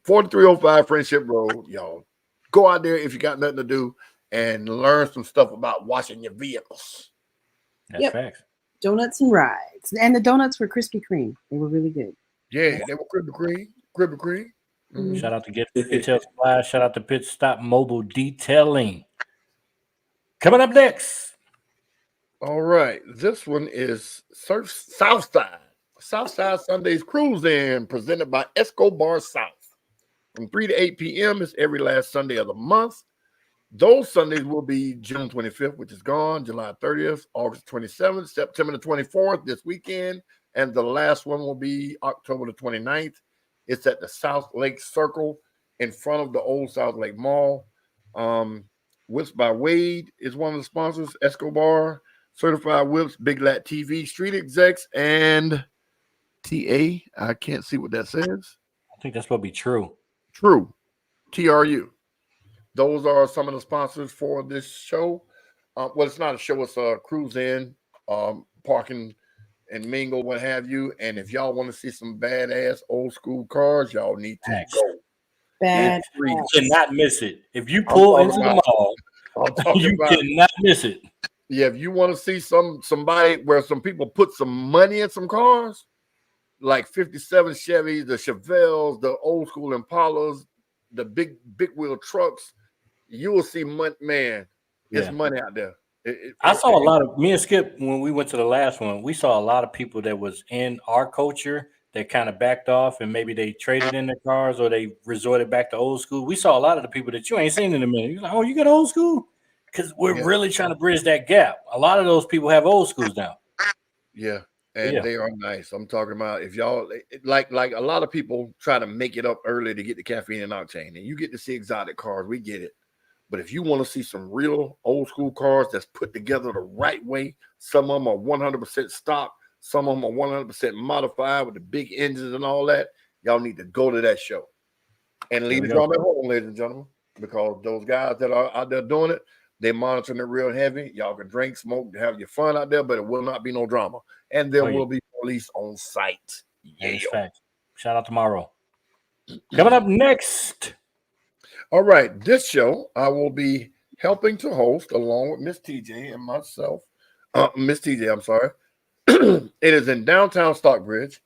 4305 Friendship Road. Y'all go out there if you got nothing to do and learn some stuff about washing your vehicles. That's facts. Donuts and rides. And the donuts were Krispy Kreme. They were really good. Yeah, they were Krispy Kreme. Mm-hmm. Shout out to Gibson Detail Supplies. Shout out to Pit Stop Mobile Detailing. Coming up next. All right. This one is Southside Sundays Cruise In, presented by Escobar South. From 3 to 8 p.m. is every last Sunday of the month. Those Sundays will be June 25th, which is gone, July 30th, August 27th, September the 24th, this weekend, And the last one will be October the 29th. It's at the South Lake Circle in front of the old South Lake Mall. Whips by Wade is one of the sponsors. Escobar, Certified Whips, Big Lat TV, Street Execs, and TA. I can't see what that says. I think that's supposed to be true. True. TRU. Those are some of the sponsors for this show. Well, it's not a show, it's a cruise in, parking and mingle, what have you. And if y'all want to see some badass old school cars, y'all need to go. Bad. You cannot miss it. If you pull into the mall, you cannot miss it. Yeah, if you want to see somebody where some people put some money in some cars, like 57 Chevys, the Chevelles, the old school Impalas, the big wheel trucks, you will see money, man. It's money out there. I saw a lot of me and Skip when we went to the last one. We saw a lot of people that was in our culture that kind of backed off and maybe they traded in their cars or they resorted back to old school. We saw a lot of the people that you ain't seen in a minute. You're like, oh, you got old school? Because we're really trying to bridge that gap. A lot of those people have old schools now. Yeah, and they are nice. I'm talking about if y'all like a lot of people try to make it up early to get the caffeine and octane, and you get to see exotic cars. We get it. But if you want to see some real old school cars that's put together the right way, some of them are 100% stock, some of them are 100% modified with the big engines and all that. Y'all need to go to that show and leave the drama at home, ladies and gentlemen, because those guys that are out there doing it, they're monitoring it real heavy. Y'all can drink, smoke, have your fun out there, but it will not be no drama. And there will be police on site. Yeah. Shout out to Morrow. Coming up next. All right, this show I will be helping to host along with Miss TJ and myself. Miss TJ, I'm sorry. It is in downtown Stockbridge.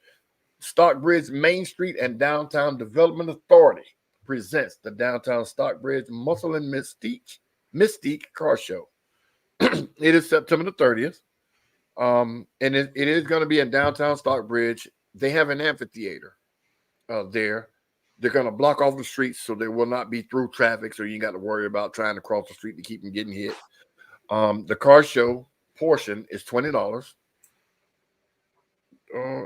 Stockbridge Main Street and Downtown Development Authority presents the Downtown Stockbridge Muscle and Mystique Car Show. It is September the 30th. And it is going to be in downtown Stockbridge. They have an amphitheater there. They're going to block off the streets so there will not be through traffic, so you ain't got to worry about trying to cross the street to keep them getting hit. The car show portion is $20.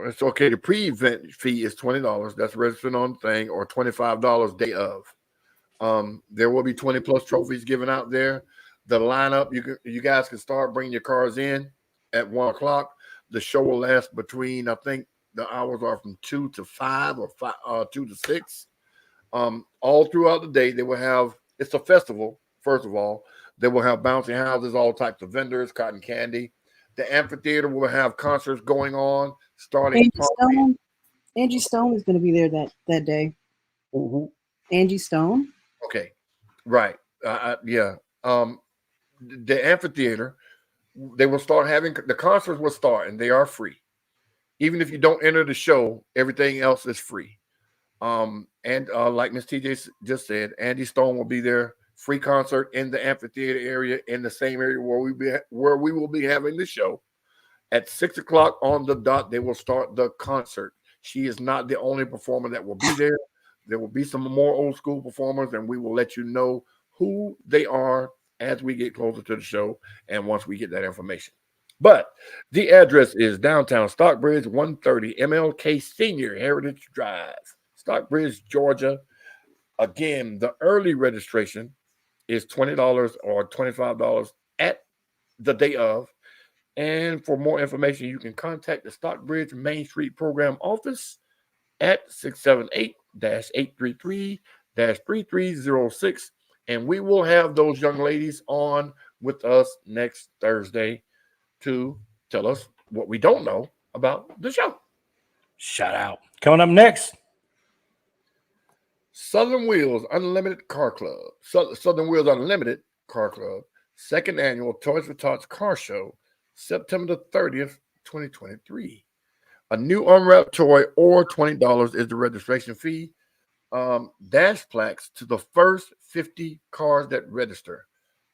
It's okay. The pre-event fee is $20. That's registered on the thing, or $25 day of. There will be 20 plus trophies given out there. The lineup, you guys can start bringing your cars in at 1 o'clock. The show will last between, I think, the hours are from 2 to 5 or 2 to 6. All throughout the day, they will have, it's a festival, first of all. They will have bouncy houses, all types of vendors, cotton candy. The amphitheater will have concerts going on, starting. Angie Stone is going to be there that day. Angie Stone? Okay, right. Yeah. The amphitheater, they will start having, the concerts will start, and they are free. Even if you don't enter the show, everything else is free. And like Miss TJ just said, Andy Stone will be there. Free concert in the amphitheater area, in the same area where we will be having the show. At 6 o'clock on the dot, they will start the concert. She is not the only performer that will be there. There will be some more old school performers, and we will let you know who they are as we get closer to the show and once we get that information. But the address is downtown Stockbridge, 130 MLK Senior Heritage Drive, Stockbridge, Georgia. Again, the early registration is $20 or $25 at the day of. And for more information, you can contact the Stockbridge Main Street Program Office at 678-833-3306. And we will have those young ladies on with us next Thursday to tell us what we don't know about the show. Shout out. Coming up next. Southern Wheels Unlimited Car Club. Southern Wheels Unlimited Car Club. Second annual Toys for Tots Car Show. September the 30th, 2023. A new unwrapped toy or $20 is the registration fee. Dash plaques to the first 50 cars that register.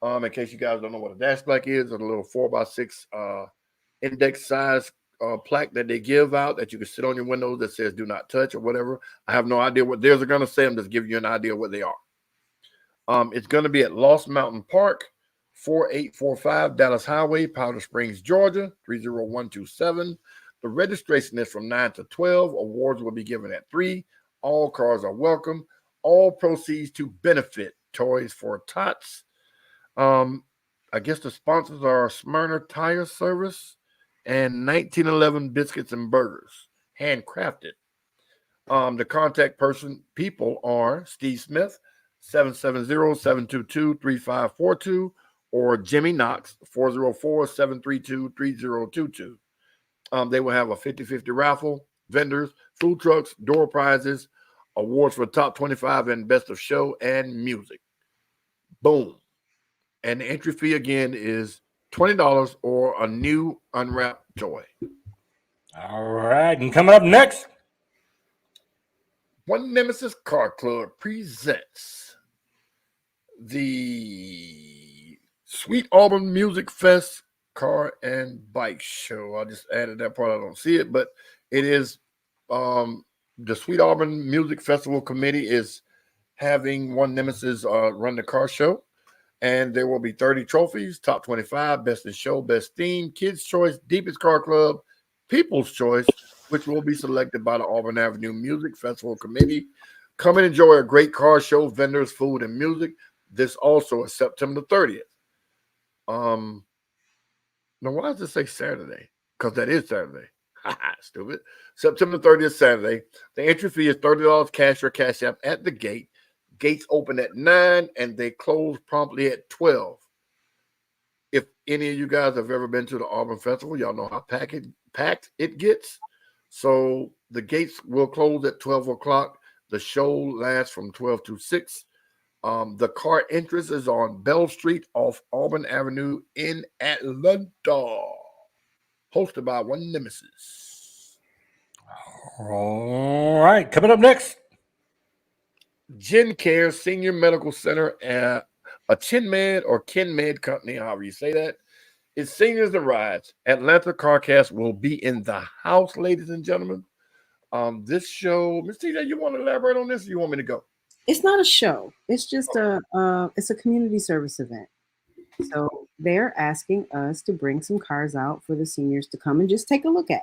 In case you guys don't know what a dash plaque is, it's a little 4x6 index size plaque that they give out that you can sit on your windows that says do not touch or whatever. I have no idea what theirs are going to say. I'm just giving you an idea what they are. It's going to be at Lost Mountain Park, 4845 Dallas Highway, Powder Springs, Georgia, 30127. The registration is from 9 to 12. Awards will be given at 3. All cars are welcome. All proceeds to benefit Toys for Tots. I guess the sponsors are Smyrna Tire Service and 1911 Biscuits and Burgers, handcrafted. The contact people are Steve Smith, 770-722-3542, or Jimmy Knox, 404-732-3022. They will have a 50-50 raffle, vendors, food trucks, door prizes, awards for top 25 and best of show, and music. Boom. And the entry fee again is $20 or a new unwrapped toy. All right. And coming up next, One Nemesis Car Club presents the Sweet Auburn Music Fest Car and Bike Show. I just added that part. I don't see it, but it is the Sweet Auburn Music Festival Committee is having One Nemesis run the car show. And there will be 30 trophies, top 25, best in show, best theme, kids' choice, deepest car club, people's choice, which will be selected by the Auburn Avenue Music Festival Committee. Come and enjoy a great car show, vendors, food, and music. This also is September 30th. Now, why does it say Saturday? Because that is Saturday. Stupid. September 30th, Saturday. The entry fee is $30 cash or cash app at the gate. Gates open at 9 and they close promptly at 12. If any of you guys have ever been to the Auburn Festival, y'all know how packed it gets. So the gates will close at 12 o'clock. The show lasts from 12 to 6. The car entrance is on Bell Street off Auburn Avenue in Atlanta. Hosted by One Nemesis. all right. Coming up next, Gen Care Senior Medical Center, a ChenMed or KenMed company, however you say that. It's Seniors and Rides. Atlanta CarCast will be in the house, ladies and gentlemen. This show, Ms. TJ, you want to elaborate on this or you want me to go? It's not a show. It's just it's a community service event. So they're asking us to bring some cars out for the seniors to come and just take a look at.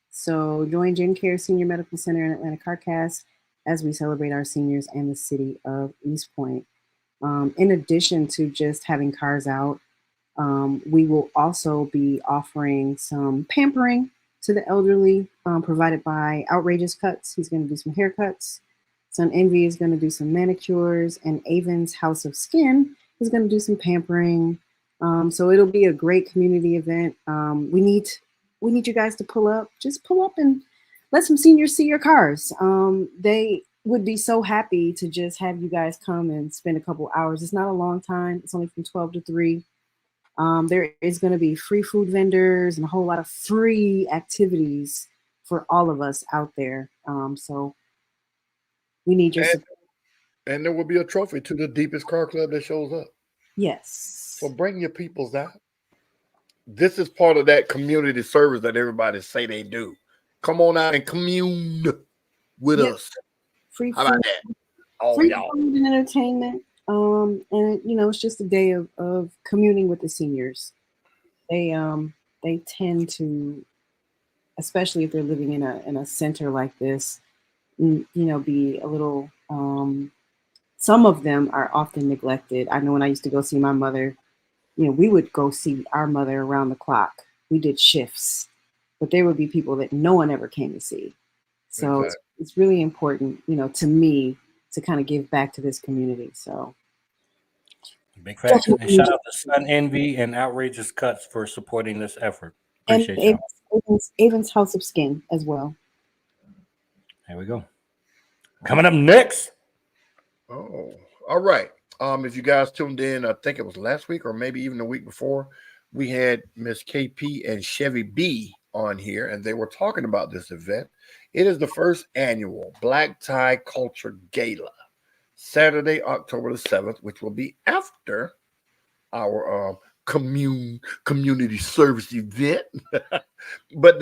So join Gen Care Senior Medical Center and Atlanta CarCast as we celebrate our seniors and the city of East Point. In addition to just having cars out, we will also be offering some pampering to the elderly, provided by Outrageous Cuts. He's going to do some haircuts. Son Envy is going to do some manicures, and Avon's House of Skin is going to do some pampering. So it'll be a great community event. We need you guys to pull up. Just pull up and let some seniors see your cars. They would be so happy to just have you guys come and spend a couple hours. It's not a long time. It's only from 12 to 3. There is going to be free food vendors and a whole lot of free activities for all of us out there. So we need your support. And there will be a trophy to the deepest car club that shows up. Yes. So bring your peoples out. This is part of that community service that everybody say they do. Come on out and commune with us. Free How about food, that? All free y'all. food and entertainment. And it's just a day of communing with the seniors. They tend to, especially if they're living in a center like this, be a little. Some of them are often neglected. I know when I used to go see my mother, we would go see our mother around the clock. We did shifts, but there would be people that no one ever came to see. So it's really important, to me, to kind of give back to this community. So big facts. And shout out to Son Envy and Outrageous Cuts for supporting this effort. Appreciate y'all. Avon's House of Skin as well. There we go. Coming up next. Oh, all right. If you guys tuned in, I think it was last week or maybe even the week before, we had Miss KP and Chevy B on here, and they were talking about this event. It is the first annual Black Tie Culture Gala, Saturday, October the 7th, which will be after our community service event. But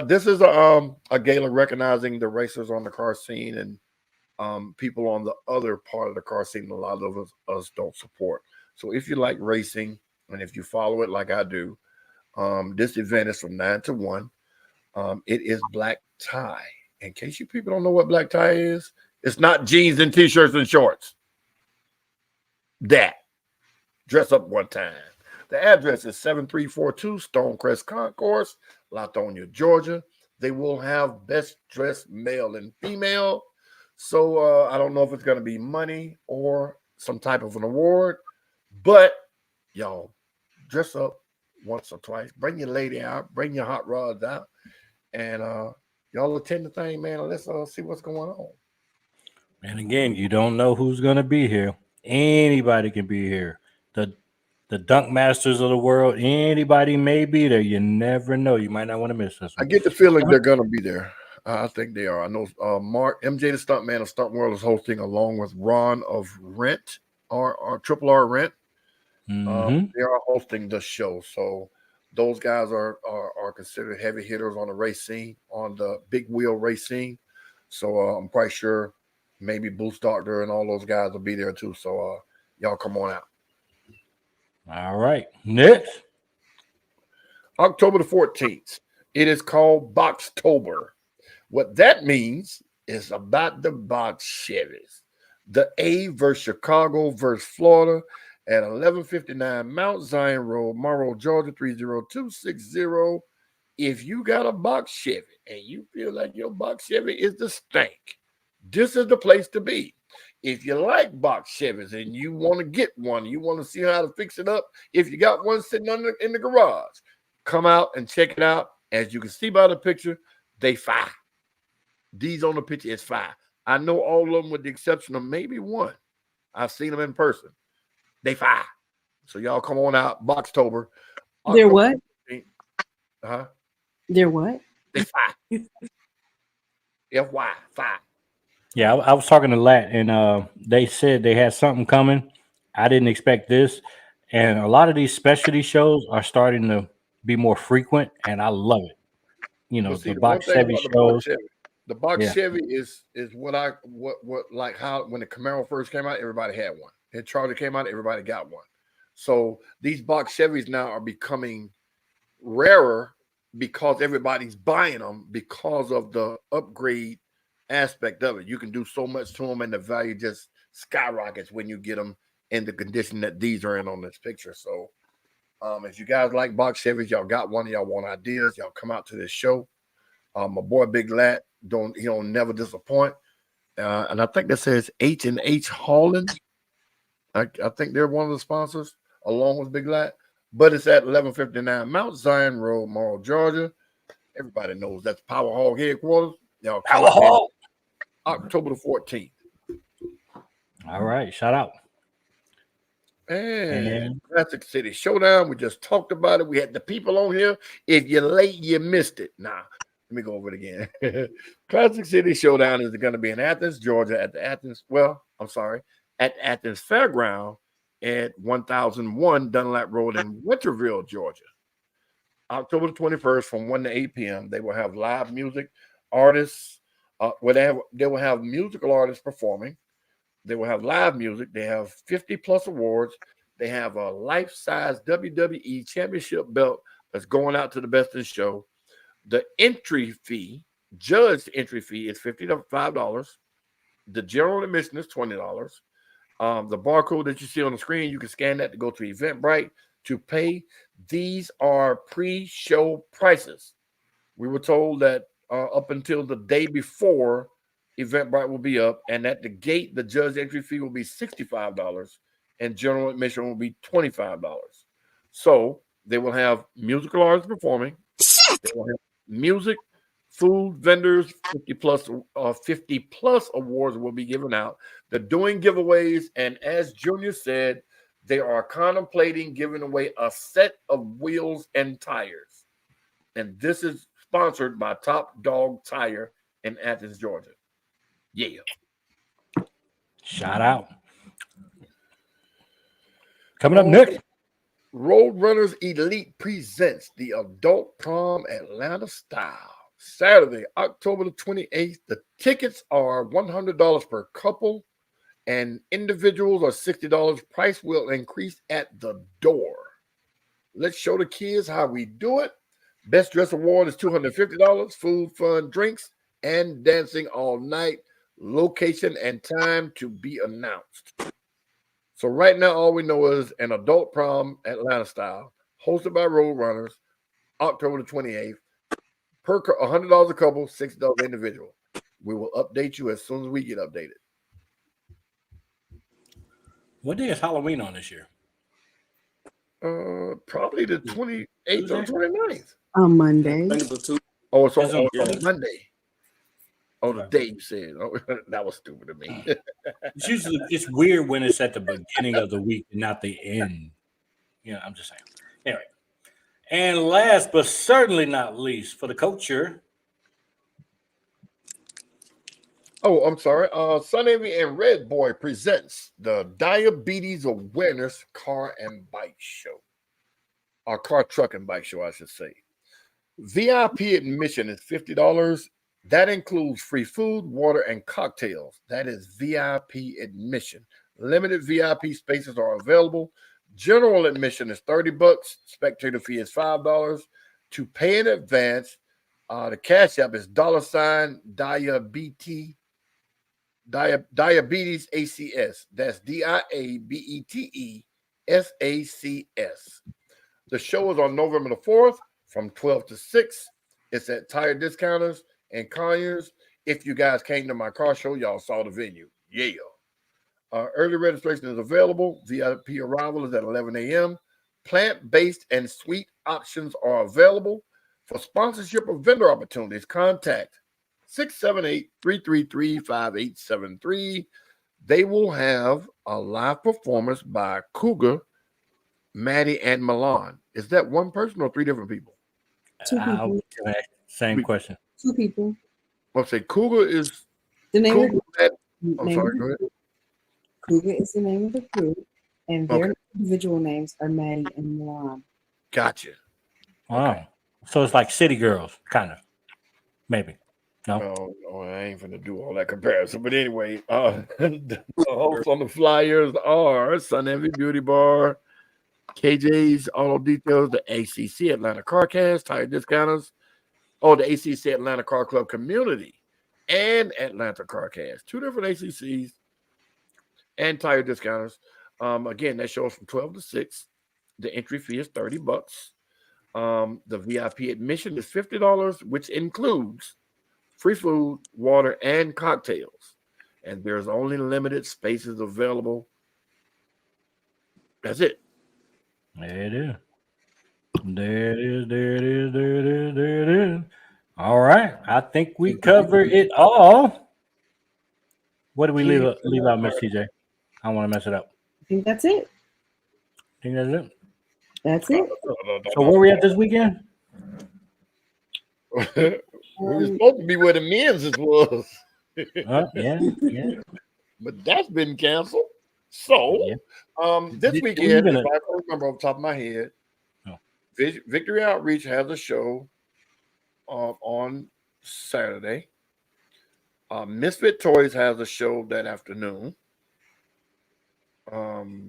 this is a gala recognizing the racers on the car scene and people on the other part of the car scene. A lot of us don't support. So if you like racing and if you follow it like I do, this event is from 9 to 1. It is black tie. In case you people don't know what black tie is, it's not jeans and t-shirts and shorts. That. Dress up one time. The address is 7342 Stonecrest Concourse, Latonia, Georgia. They will have best dressed male and female. So I don't know if it's going to be money or some type of an award, but y'all dress up once or twice. Bring your lady out, bring your hot rods out, and y'all attend the thing, man. And let's see what's going on. And again, you don't know who's going to be here. Anybody can be here. The dunk masters of the world, anybody may be there. You never know. You might not want to miss this one. I get the feeling they're going to be there. I think they are. I know Mark, MJ the Stuntman of Stunt World is hosting along with Ron of Rent, or Triple R Rent. They are hosting the show. So those guys are considered heavy hitters on the race scene, on the big wheel race scene. So I'm quite sure maybe Boost Doctor and all those guys will be there too. So y'all come on out. All right. Next. October the 14th. It is called Boxtober. What that means is about the box Chevys. The A versus Chicago versus Florida at 1159 Mount Zion Road, Morrow, Georgia 30260. If you got a box Chevy and you feel like your box Chevy is the stank, this is the place to be. If you like box Chevys and you want to get one, you want to see how to fix it up, if you got one sitting in the garage, come out and check it out. As you can see by the picture, they fire. These on the picture is fire. I know all of them with the exception of maybe one. I've seen them in person. They fire. So y'all come on out, Boxtober. They're what? Huh? They're what? They fire. FY, fire. Yeah, I was talking to Lat, and they said they had something coming. I didn't expect this, and a lot of these specialty shows are starting to be more frequent, and I love it. You know, See, the box Chevy shows. The box Yeah. Chevy is what like how when the Camaro first came out, everybody had one. And Charlie came out, everybody got one. So these box Chevys now are becoming rarer because everybody's buying them because of the upgrade aspect of it. You can do so much to them, and the value just skyrockets when you get them in the condition that these are in on this picture. So if you guys like box Chevys, y'all got one, y'all want ideas, y'all come out to this show. My boy Big Lat, don't never disappoint. And I think that says H&H Hauling. I think they're one of the sponsors along with Big Lat. But it's at 1159 Mount Zion Road, Morrow, Georgia. Everybody knows that's Power Hog headquarters. Y'all Power Hog. October the 14th. All right, shout out. And Classic City Showdown. We just talked about it. We had the people on here. If you're late, you missed it. Nah, let me go over it again. Classic City Showdown is going to be in Athens, Georgia, at the Athens Fairground at 1001 Dunlap Road in Winterville, Georgia. October the 21st from 1 to 8 p.m. They will have live music artists. They will have musical artists performing. They will have live music. They have 50 plus awards. They have a life-size WWE championship belt that's going out to the best in the show. The entry fee, judged entry fee, is $55. The general admission is $20. The barcode that you see on the screen, you can scan that to go to Eventbrite to pay. These are pre-show prices. We were told that up until the day before, Eventbrite will be up, and at the gate, the judge entry fee will be $65, and general admission will be $25. So they will have musical artists performing. They will have music, food, vendors, 50 plus awards will be given out. They're doing giveaways, and as Junior said, they are contemplating giving away a set of wheels and tires. And this is sponsored by Top Dog Tire in Athens, Georgia. Yeah. Shout out. Coming up next. Roadrunners Elite presents the Adult Prom Atlanta Style. Saturday, October the 28th. The tickets are $100 per couple, and individuals are $60. Price will increase at the door. Let's show the kids how we do it. Best Dress Award is $250. Food, fun, drinks, and dancing all night. Location and time to be announced. So right now, all we know is an adult prom Atlanta style, hosted by Roadrunners, October the 28th. Per $100 a couple, $60 individual. We will update you as soon as we get updated. What day is Halloween on this year? Probably the 28th or 29th. On Monday. Oh, it's on, It's on Monday. Oh, the day you said. Oh, that was stupid of me. It's usually it's weird when it's at the beginning of the week and not the end. I'm just saying. Anyway. And last but certainly not least, for the culture. Oh, I'm sorry. Sun Envy and Red Boy presents the Diabetes Awareness Car and Bike Show. Our car, truck, and bike show, I should say. VIP admission is $50. That includes free food, water, and cocktails. That is VIP admission. Limited VIP spaces are available. General admission is $30. Spectator fee is $5. To pay in advance, the cash app is $diabetes ACS. That's DIABETESACS. The show is on November the 4th from 12 to 6. It's at Tire Discounters and Conyers. If you guys came to my car show, y'all saw the venue. Yeah. Early registration is available. VIP arrival is at 11 a.m. Plant-based and sweet options are available. For sponsorship or vendor opportunities, contact 678-333-5873. They will have a live performance by Cougar, Maddie, and Milan. Is that one person or three different people? Two people. Same question. Two people. I'll say Cougar is the name Cougar, of I'm sorry, go ahead. Cougar is the name of the group, and their Okay. individual names are Maddie and Milan. Gotcha. Wow. Okay. So it's like City Girls, kind of. Maybe. No. Oh, I ain't finna do all that comparison. But anyway, the hosts on the flyers are Sun Envy Beauty Bar, KJ's Auto Details, the ACC Atlanta Carcast, Tire Discounters, the ACC Atlanta Car Club Community, and Atlanta Carcast. Two different ACCs and Tire Discounters. Again, that shows from 12 to 6. The entry fee is $30. The VIP admission is $50, which includes free food, water, and cocktails. And there's only limited spaces available. That's it. There it is. There it is. There it is. There it is. There it is. All right. I think we covered it all. What do we leave out, Miss TJ? I don't want to mess it up. I think that's it. Think that's it? That's it. So where we at this weekend? We were supposed to be where the men's was. Yeah. But that's been canceled. So, this weekend, if I can remember off the top of my head, Victory Outreach has a show on Saturday. Misfit Toys has a show that afternoon. The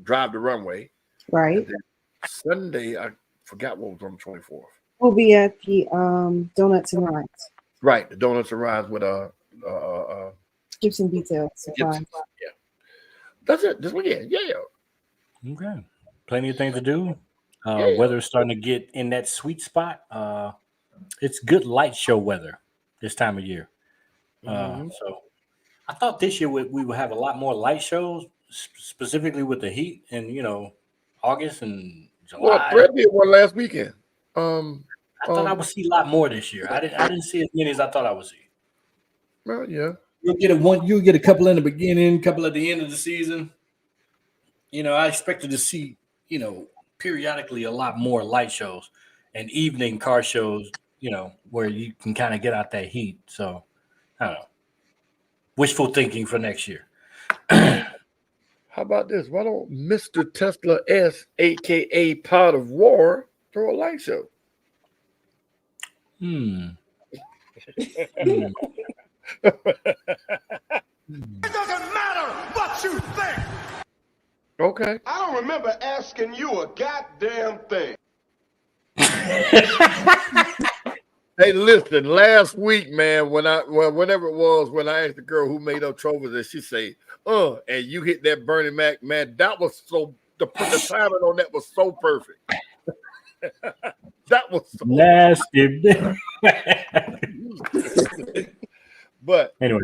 Drive the Runway. Right. Sunday, I forgot what was on the 24th. We'll be at the Donuts and Rides. Right, the Donuts and Rides with Gibson Detail Supply. Gibson, yeah. That's it. This weekend, yeah. Okay. Plenty of things to do. Weather's starting to get in that sweet spot. It's good light show weather this time of year. So I thought this year we would have a lot more light shows, specifically with the heat and August and July. Well, Brett did one last weekend. I thought I would see a lot more this year. I didn't see as many as I thought I would see. Well, yeah. You'll get a couple in the beginning, couple at the end of the season. I expected to see, periodically a lot more light shows and evening car shows, where you can kind of get out that heat. So I don't know. Wishful thinking for next year. How about this? Why don't Mr. Tesla S, aka Pot of War, throw a light show? It doesn't matter what you think. Okay. I don't remember asking you a goddamn thing. Hey, listen, last week, man, whenever it was, when I asked the girl who made up trophies, and she said, and you hit that Bernie Mac, man, that was so, the timing on that was so perfect. That was so nasty. But anyway,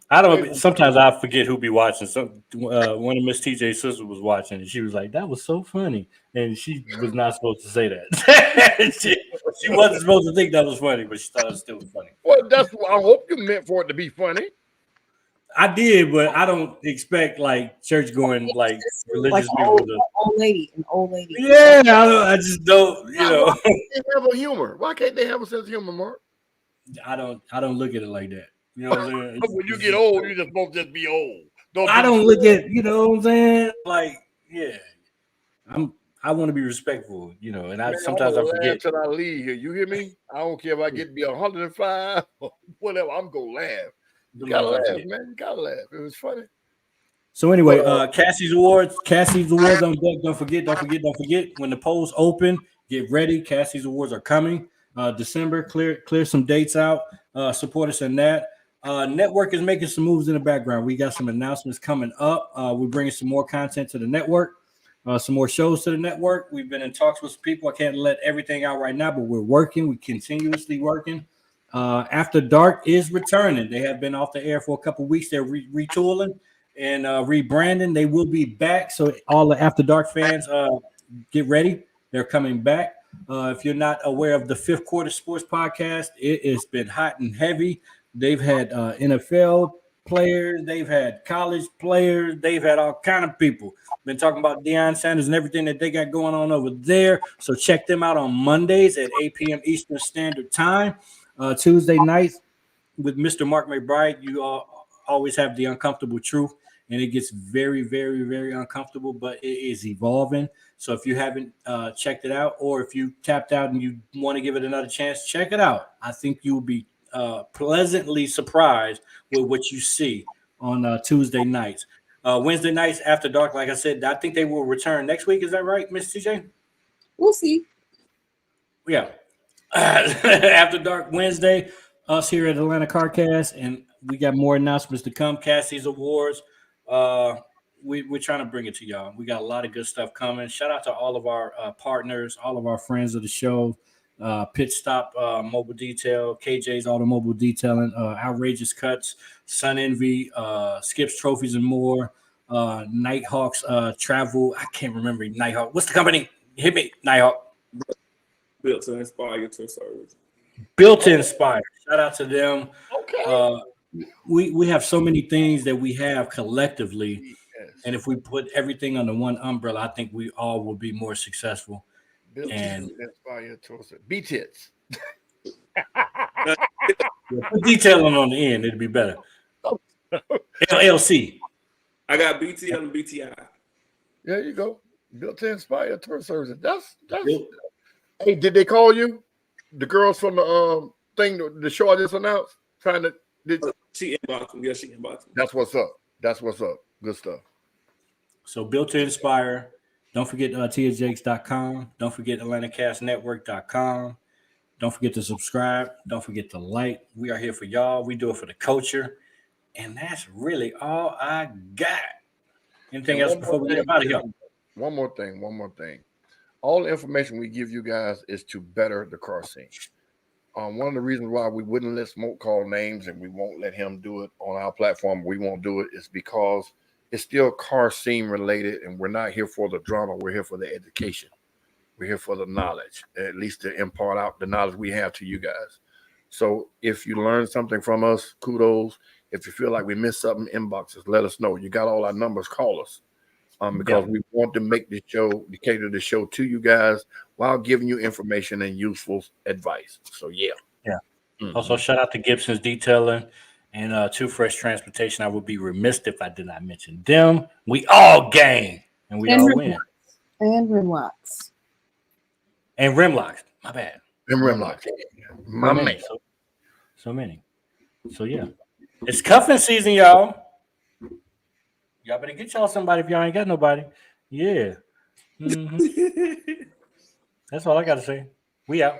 I don't. Sometimes I forget who be watching. Some one of Miss TJ's sisters was watching, and she was like, "That was so funny," and she was not supposed to say that. she wasn't supposed to think that was funny, but she thought it was still funny. Well, that's what I hope you meant for it to be funny. I did, but I don't expect like church going like religious like people. an old lady. Yeah, I just don't. You know, why can't they have a humor? Why can't they have a sense of humor, Mark? I don't look at it like that. You know what I'm saying? When you get old, you're just supposed to just be old. I don't look at, you know what I'm saying? Like, yeah, I want to be respectful, you know, and sometimes I forget. Till I leave here, you hear me? I don't care if I get to be 105 or whatever. I'm gonna laugh. You gotta laugh, man. You gotta laugh. It was funny. So anyway, Cassie's Awards on deck. Don't forget. When the polls open, get ready. Cassie's Awards are coming. December, clear some dates out. Support us in that. Network is making some moves in the background. We got some announcements coming up. We're bringing some more content to the network, some more shows to the network. We've been in talks with some people. I can't let everything out right now, but we're working. We're continuously working. After Dark is returning. They have been off the air for a couple weeks. They're retooling and rebranding. They will be back. So all the After Dark fans, get ready. They're coming back. If you're not aware of the Fifth Quarter Sports Podcast, it has been hot and heavy. They've had NFL players, they've had college players, they've had all kind of people. Been talking about Deion Sanders and everything that they got going on over there. So check them out on Mondays at 8 p.m. Eastern Standard Time. Tuesday nights with Mr. Mark McBride, you always have the uncomfortable truth, and it gets very, very, very uncomfortable, but it is evolving. So if you haven't checked it out, or if you tapped out and you want to give it another chance, check it out. I think you will be pleasantly surprised with what you see on Tuesday nights. Wednesday nights After Dark, like I said, I think they will return next week. Is that right, Miss TJ? We'll see. Yeah. After Dark Wednesday, us here at Atlanta CarCast, and we got more announcements to come. Cassie's Awards. We're trying to bring it to y'all. We got a lot of good stuff coming. Shout out to all of our partners, all of our friends of the show. Pit Stop Mobile Detail, KJ's Automobile Detailing, Outrageous Cuts, Sun Envy, Skips Trophies and more, Nighthawks Travel. I can't remember Nighthawk. What's the company? Hit me, Nighthawk. Built to inspire to service. Built to inspire. Shout out to them. Okay. We have so many things that we have collectively, and if we put everything under one umbrella, I think we all will be more successful. Built and to inspire to B-tits. Put detailing on the end, it'd be better. LLC. I got BTL and BTI. There you go. Built to inspire tour services. That's. Hey, did they call you? The girls from the thing, the show I just announced, trying to. She inboxed me. Yeah, she inboxed me. That's what's up. That's what's up. Good stuff. So Built to Inspire. Don't forget TSJakes.com. Don't forget AtlantaCastNetwork.com. Don't forget to subscribe. Don't forget to like. We are here for y'all. We do it for the culture. And that's really all I got. Anything else before we get out of here? One more thing. All the information we give you guys is to better the car scene. One of the reasons why we wouldn't let Smoke call names and we won't let him do it on our platform, we won't do it, is because it's still car scene related, and we're not here for the drama. We're here for the education. We're here for the knowledge, at least to impart out the knowledge we have to you guys. So if you learn something from us, kudos. If you feel like we missed something, inbox us. Let us know. You got all our numbers. Call us. Because we want to make the show, cater the show to you guys while giving you information and useful advice. So, yeah. Mm-hmm. Also, shout out to Gibson's Detailing and Two Fresh Transportation. I would be remiss if I did not mention them. We all gang and we all win. And Rimlocks. And Rimlocks. My bad. And Rimlocks. My man. So many. So, yeah. It's cuffing season, y'all. Y'all better get y'all somebody if y'all ain't got nobody. Yeah. Mm-hmm. That's all I got to say. We out.